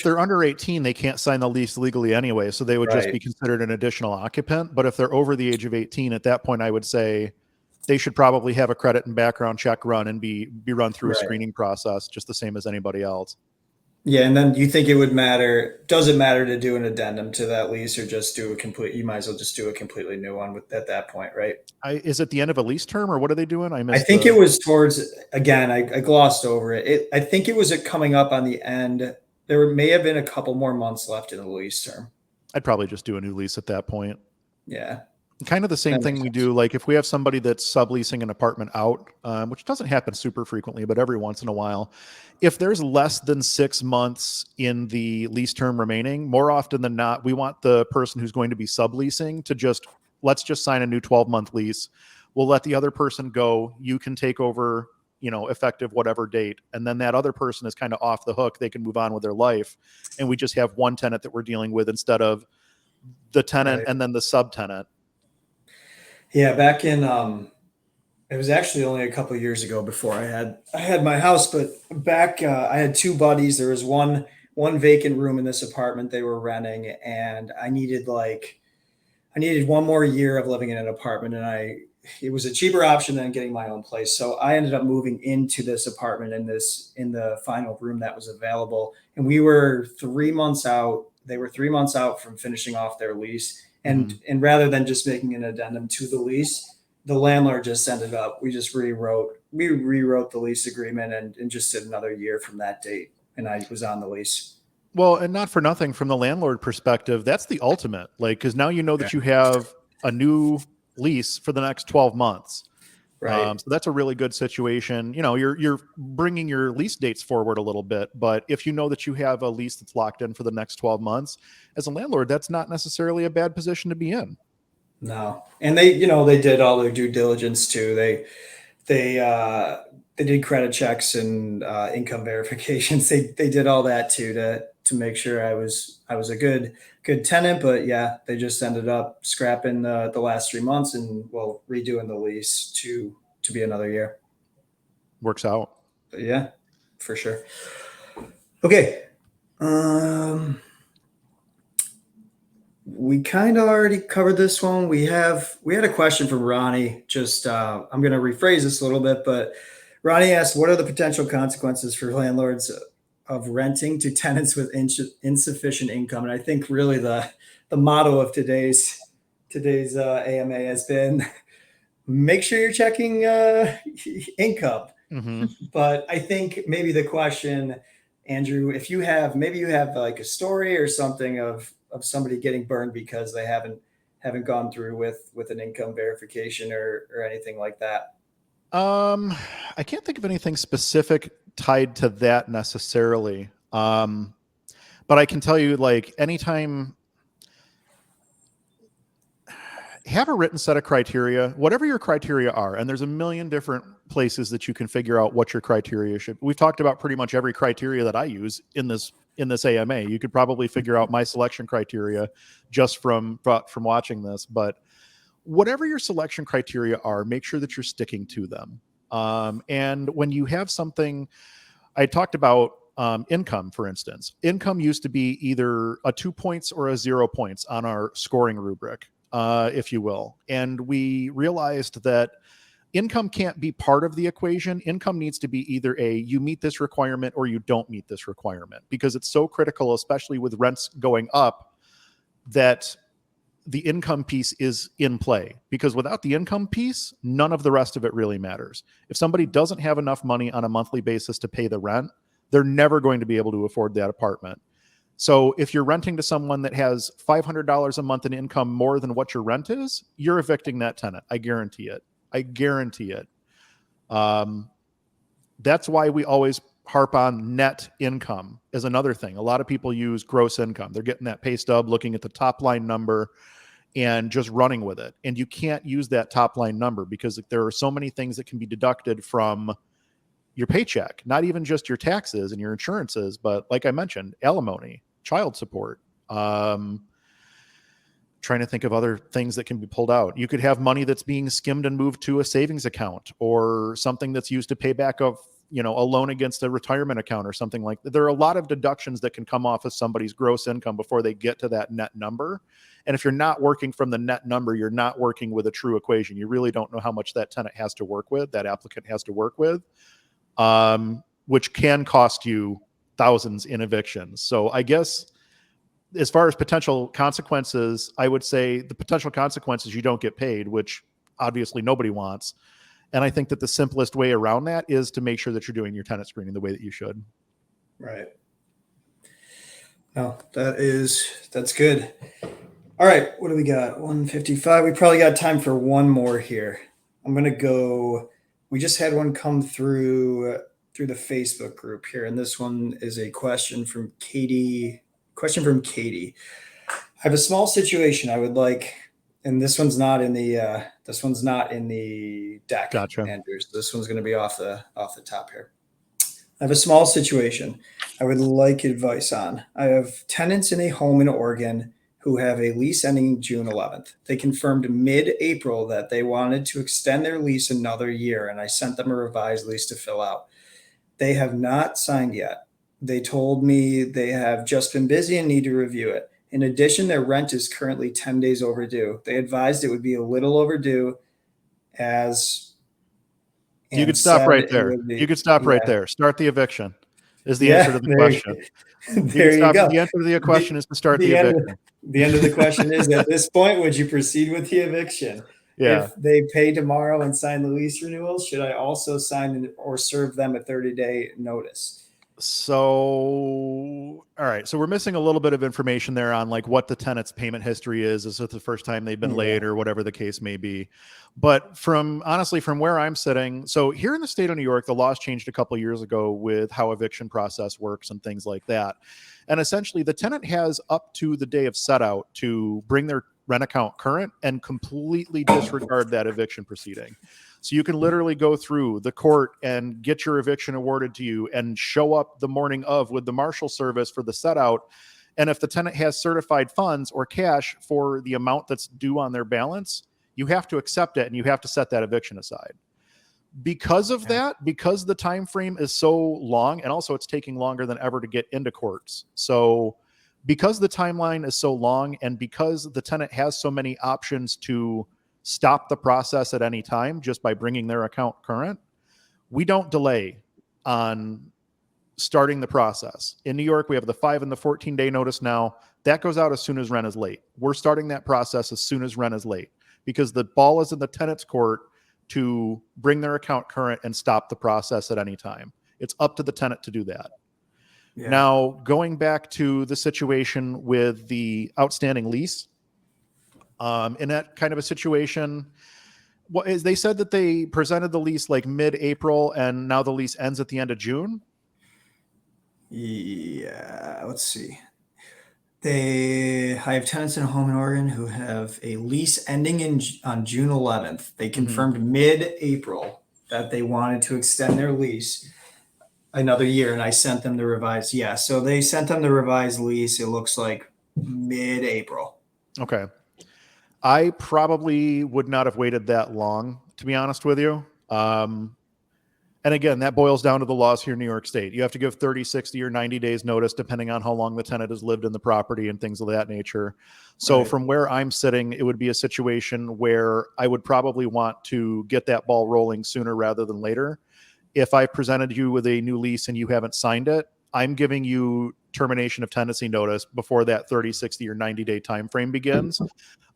S1: they're under 18, they can't sign the lease legally anyway, so they would just be considered an additional occupant. But if they're over the age of 18, at that point, I would say they should probably have a credit and background check run and be run through a screening process, just the same as anybody else.
S2: Yeah, and then you think it would matter? Does it matter to do an addendum to that lease, or just do you might as well just do a completely new one at that point, right?
S1: Is it the end of a lease term, or what are they doing?
S2: I think it was towards, again, I glossed over it. I think it was coming up on the end there may have been a couple more months left in the lease term.
S1: I'd probably just do a new lease at that point.
S2: Yeah.
S1: Kind of the same thing we do. Like if we have somebody that's subleasing an apartment out, which doesn't happen super frequently, but every once in a while, if there's less than 6 months in the lease term remaining, more often than not, we want the person who's going to be subleasing to let's just sign a new 12-month lease. We'll let the other person go. You can take over, effective whatever date. And then that other person is kind of off the hook. They can move on with their life. And we just have one tenant that we're dealing with instead of the tenant and then the subtenant.
S2: Yeah, back in it was actually only a couple of years ago before I had my house, but back I had two buddies. There was one vacant room in this apartment they were renting, and I needed one more year of living in an apartment, and it was a cheaper option than getting my own place. So I ended up moving into this apartment in the final room that was available, and we were 3 months out. They were 3 months out from finishing off their lease. And rather than just making an addendum to the lease, the landlord just ended up, we rewrote the lease agreement and just did another year from that date. And I was on the lease.
S1: Well, and not for nothing, from the landlord perspective, that's the ultimate. Like, because now you know that you have a new lease for the next 12 months.
S2: Right.
S1: So that's a really good situation. You're bringing your lease dates forward a little bit, but if you know that you have a lease that's locked in for the next 12 months, as a landlord, that's not necessarily a bad position to be in.
S2: No. And they did all their due diligence too. They did credit checks and income verifications. They did all that too to make sure I was a good tenant. But yeah, they just ended up scrapping the last 3 months and redoing the lease to be another year.
S1: Works out.
S2: But yeah, for sure. Okay. We kind of already covered this one. We had a question from Ronnie. Just I'm going to rephrase this a little bit, but Ronnie asked, "What are the potential consequences for landlords of renting to tenants with insufficient income?" And I think really the motto of today's AMA has been, make sure you're checking income.
S1: Mm-hmm.
S2: But I think maybe the question, Andrew, if you have like a story or something of somebody getting burned because they haven't gone through with an income verification or anything like that.
S1: I can't think of anything specific tied to that necessarily. But I can tell you, like, anytime, have a written set of criteria, whatever your criteria are. And there's a million different places that you can figure out what your criteria should be. We've talked about pretty much every criteria that I use in this AMA. You could probably figure out my selection criteria just from watching this, but whatever your selection criteria are, make sure that you're sticking to them. And when you have something, I talked about income, for instance. Income used to be either a 2 points or a 0 points on our scoring rubric, if you will. And we realized that income can't be part of the equation. Income needs to be either you meet this requirement or you don't meet this requirement, because it's so critical, especially with rents going up, that the income piece is in play. Because without the income piece, none of the rest of it really matters. If somebody doesn't have enough money on a monthly basis to pay the rent, they're never going to be able to afford that apartment. So if you're renting to someone that has $500 a month in income more than what your rent is, you're evicting that tenant. I guarantee it. That's why we always harp on net income as another thing. A lot of people use gross income. They're getting that pay stub, looking at the top line number and just running with it. And you can't use that top line number because there are so many things that can be deducted from your paycheck, not even just your taxes and your insurances, but like I mentioned, alimony, child support, trying to think of other things that can be pulled out. You could have money that's being skimmed and moved to a savings account, or something that's used to pay back a loan against a retirement account or something like that. There are a lot of deductions that can come off of somebody's gross income before they get to that net number. And if you're not working from the net number, you're not working with a true equation. You really don't know how much that tenant has to work with, that applicant has to work with, which can cost you thousands in evictions. So I guess as far as potential consequences, I would say the potential consequences, you don't get paid, which obviously nobody wants. And I think that the simplest way around that is to make sure that you're doing your tenant screening the way that you should.
S2: Right. No, that's good. All right, what do we got? 155. We probably got time for one more here. I'm gonna go. We just had one come through the Facebook group here, and this one is a question from Katie. I have a small situation I would like, and this one's not in the deck,
S1: Gotcha.
S2: Andrews. This one's going to be off the top here. I have a small situation I would like advice on. I have tenants in a home in Oregon who have a lease ending June 11th. They confirmed mid-April that they wanted to extend their lease another year, and I sent them a revised lease to fill out. They have not signed yet. They told me they have just been busy and need to review it. In addition, their rent is currently 10 days overdue. They advised it would be a little overdue as
S1: You
S2: and
S1: could stop
S2: said
S1: right
S2: it
S1: there.
S2: would be.
S1: You could stop right
S2: Yeah.
S1: there. Start the eviction is the
S2: Yeah,
S1: answer to the question.
S2: there you go.
S1: The answer to the question is to start the
S2: end
S1: eviction.
S2: the end of the question is, at this point, would you proceed with the eviction?
S1: Yeah.
S2: If they pay tomorrow and sign the lease renewal, should I also sign or serve them a 30-day notice?
S1: So, all right. So we're missing a little bit of information there on like what the tenant's payment history is. Is it the first time they've been late or whatever the case may be? But honestly, from where I'm sitting, so here in the state of New York, the laws changed a couple of years ago with how eviction process works and things like that. And essentially, the tenant has up to the day of set out to bring their rent account current and completely disregard that eviction proceeding. So you can literally go through the court and get your eviction awarded to you and show up the morning of with the marshal service for the set out. And if the tenant has certified funds or cash for the amount that's due on their balance, you have to accept it and you have to set that eviction aside. Because of that, because the time frame is so long, and also it's taking longer than ever to get into courts. So because the timeline is so long and because the tenant has so many options to stop the process at any time just by bringing their account current, we don't delay on starting the process. In New York, we have the 5 and the 14-day notice now. That goes out as soon as rent is late. We're starting that process as soon as rent is late because the ball is in the tenant's court to bring their account current and stop the process at any time. It's up to the tenant to do that. Yeah. Now, going back to the situation with the outstanding lease, in that kind of a situation, they said that they presented the lease like mid-April and now the lease ends at the end of June.
S2: Yeah, let's see. I have tenants in a home in Oregon who have a lease ending on June 11th. They confirmed mid-April that they wanted to extend their lease another year, and I sent them the revised. Yeah, so they sent them the revised lease. It looks like mid-April.
S1: Okay. I probably would not have waited that long, to be honest with you. And again, that boils down to the laws here in New York State. You have to give 30, 60, or 90 days notice, depending on how long the tenant has lived in the property and things of that nature. So from where I'm sitting, it would be a situation where I would probably want to get that ball rolling sooner rather than later. If I presented you with a new lease and you haven't signed it, I'm giving you termination of tenancy notice before that 30, 60, or 90-day time frame begins.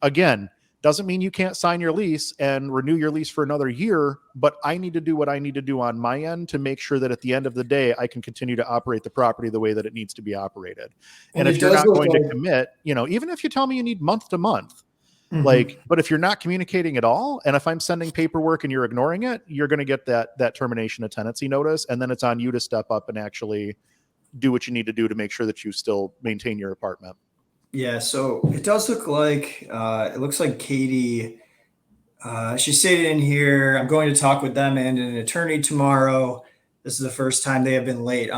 S1: Again, doesn't mean you can't sign your lease and renew your lease for another year, but I need to do what I need to do on my end to make sure that at the end of the day, I can continue to operate the property the way that it needs to be operated. And if you're not going to commit, even if you tell me you need month to month, but if you're not communicating at all, and if I'm sending paperwork and you're ignoring it, you're going to get that termination of tenancy notice. And then it's on you to step up and actually do what you need to do to make sure that you still maintain your apartment.
S2: Yeah, so it does look like Katie, she stated in here, I'm going to talk with them and an attorney tomorrow. This is the first time they have been late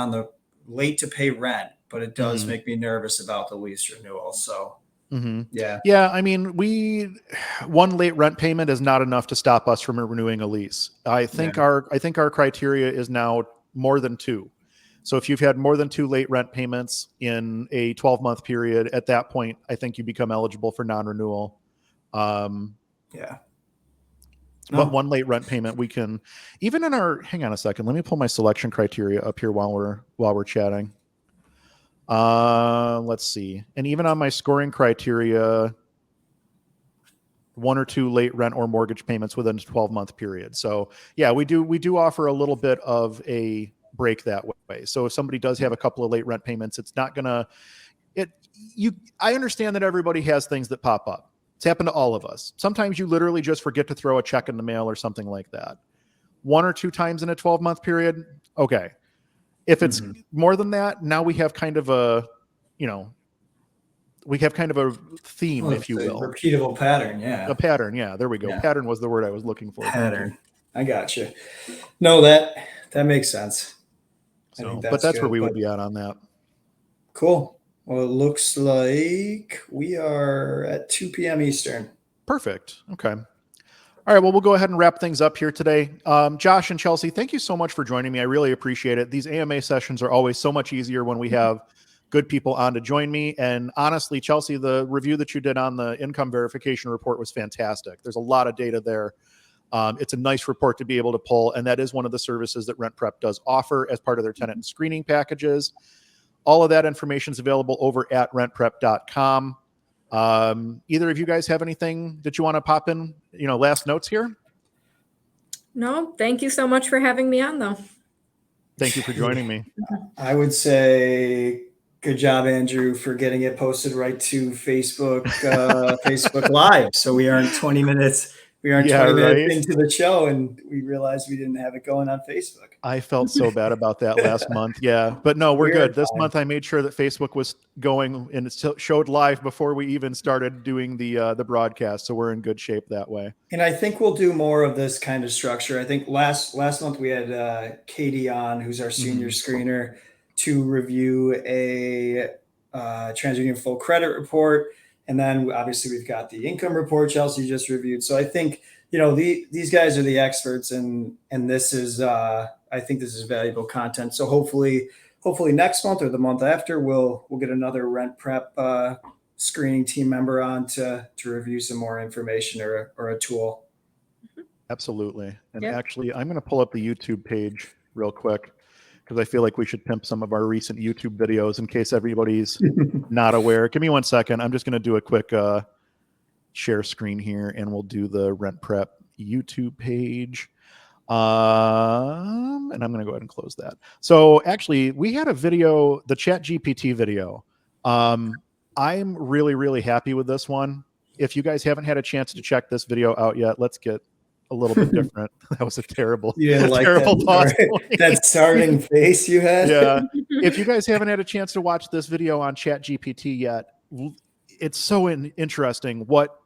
S2: to pay rent, but it does make me nervous about the lease renewal. So yeah. I
S1: mean, one late rent payment is not enough to stop us from renewing a lease. I think our criteria is now more than 2. So if you've had more than 2 late rent payments in a 12-month period, at that point, I think you become eligible for non-renewal. But one late rent payment, we can, even in hang on a second, let me pull my selection criteria up here while we're chatting. Let's see. And even on my scoring criteria, 1 or 2 late rent or mortgage payments within a 12-month period. So yeah, we do offer a little bit of a break that way. So if somebody does have a couple of late rent payments, it's not going to, I understand that everybody has things that pop up. It's happened to all of us. Sometimes you literally just forget to throw a check in the mail or something like that. 1 or 2 times in a 12-month period, okay. If it's more than that, now we have kind of a, theme, if you will.
S2: Repeatable pattern, yeah.
S1: A pattern, yeah. There we go. Yeah. Pattern was the word I was looking for.
S2: Pattern. I got you. No, that makes sense.
S1: But that's good, where we would be at on that.
S2: Cool. Well, it looks like we are at 2 p.m. Eastern.
S1: Perfect. Okay. All right. Well, we'll go ahead and wrap things up here today. Josh and Chelsea, thank you so much for joining me. I really appreciate it. These AMA sessions are always so much easier when we have good people on to join me. And honestly, Chelsea, the review that you did on the income verification report was fantastic. There's a lot of data there. It's a nice report to be able to pull. And that is one of the services that RentPrep does offer as part of their tenant and screening packages. All of that information is available over at rentprep.com. Either of you guys have anything that you want to pop in, last notes here?
S3: No, thank you so much for having me on, though.
S1: Thank you for joining me.
S2: I would say good job, Andrew, for getting it posted right to Facebook, Facebook Live. So we aren't 20 minutes. We aren't 20 minutes into the show, and we realized we didn't have it going on Facebook.
S1: I felt so bad about that last month. Yeah, but no, we're good. This month I made sure that Facebook was going, and it showed live before we even started doing the broadcast. So we're in good shape that way.
S2: And I think we'll do more of this kind of structure. I think last month we had Katie on, who's our senior screener, to review a TransUnion full credit report. And then obviously we've got the income report Chelsea just reviewed. So I think, these guys are the experts, and this is, I think this is valuable content. So hopefully next month or the month after, we'll get another RentPrep screening team member on to review some more information or a tool.
S1: Absolutely. And actually, I'm going to pull up the YouTube page real quick, because I feel like we should pimp some of our recent YouTube videos in case everybody's not aware. Give me 1 second. I'm just going to do a quick share screen here, and we'll do the RentPrep YouTube page. And I'm going to go ahead and close that. So actually, we had a video, the ChatGPT video. I'm really, really happy with this one. If you guys haven't had a chance to check this video out yet, let's get a little bit different. That was a terrible, terrible pause.
S2: That starting face you had.
S1: Yeah. If you guys haven't had a chance to watch this video on ChatGPT yet, it's so interesting what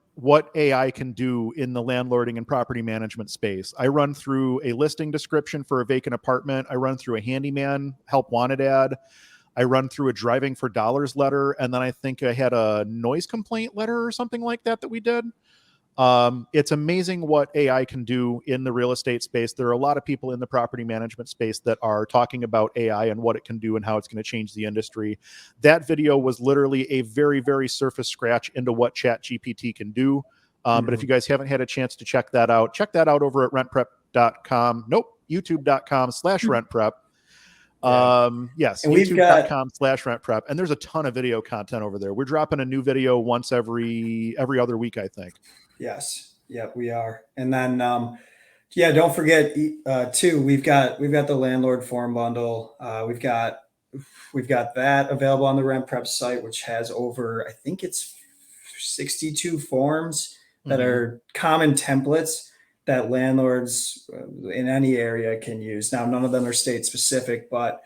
S1: AI can do in the landlording and property management space. I run through a listing description for a vacant apartment. I run through a handyman help wanted ad. I run through a driving for dollars letter. And then I think I had a noise complaint letter or something like that we did. It's amazing what AI can do in the real estate space. There are a lot of people in the property management space that are talking about AI and what it can do and how it's going to change the industry. That video was literally a very, very surface scratch into what ChatGPT can do. But if you guys haven't had a chance to check that out over at rentprep.com. Nope, youtube.com/rentprep. Yes, youtube.com/rentprep. And there's a ton of video content over there. We're dropping a new video once every other week, I think.
S2: Yes. Yeah, we are. And then, don't forget too, we've got the landlord form bundle. We've got that available on the RentPrep site, which has over, I think it's 62 forms that are common templates that landlords in any area can use. Now, none of them are state specific, but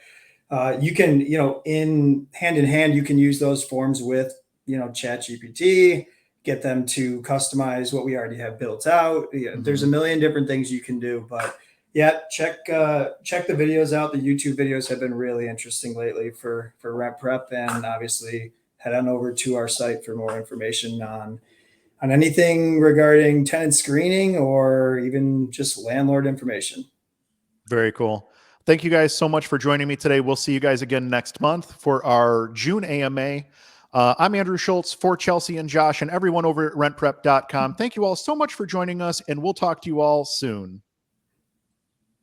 S2: you can, in hand, you can use those forms with, ChatGPT, get them to customize what we already have built out. There's a million different things you can do, but check the videos out. The YouTube videos have been really interesting lately for RentPrep, and obviously head on over to our site for more information on anything regarding tenant screening or even just landlord information.
S1: Very cool. Thank you guys so much for joining me today. We'll see you guys again next month for our June AMA. I'm Andrew Schultz for Chelsea and Josh and everyone over at rentprep.com. Thank you all so much for joining us, and we'll talk to you all soon.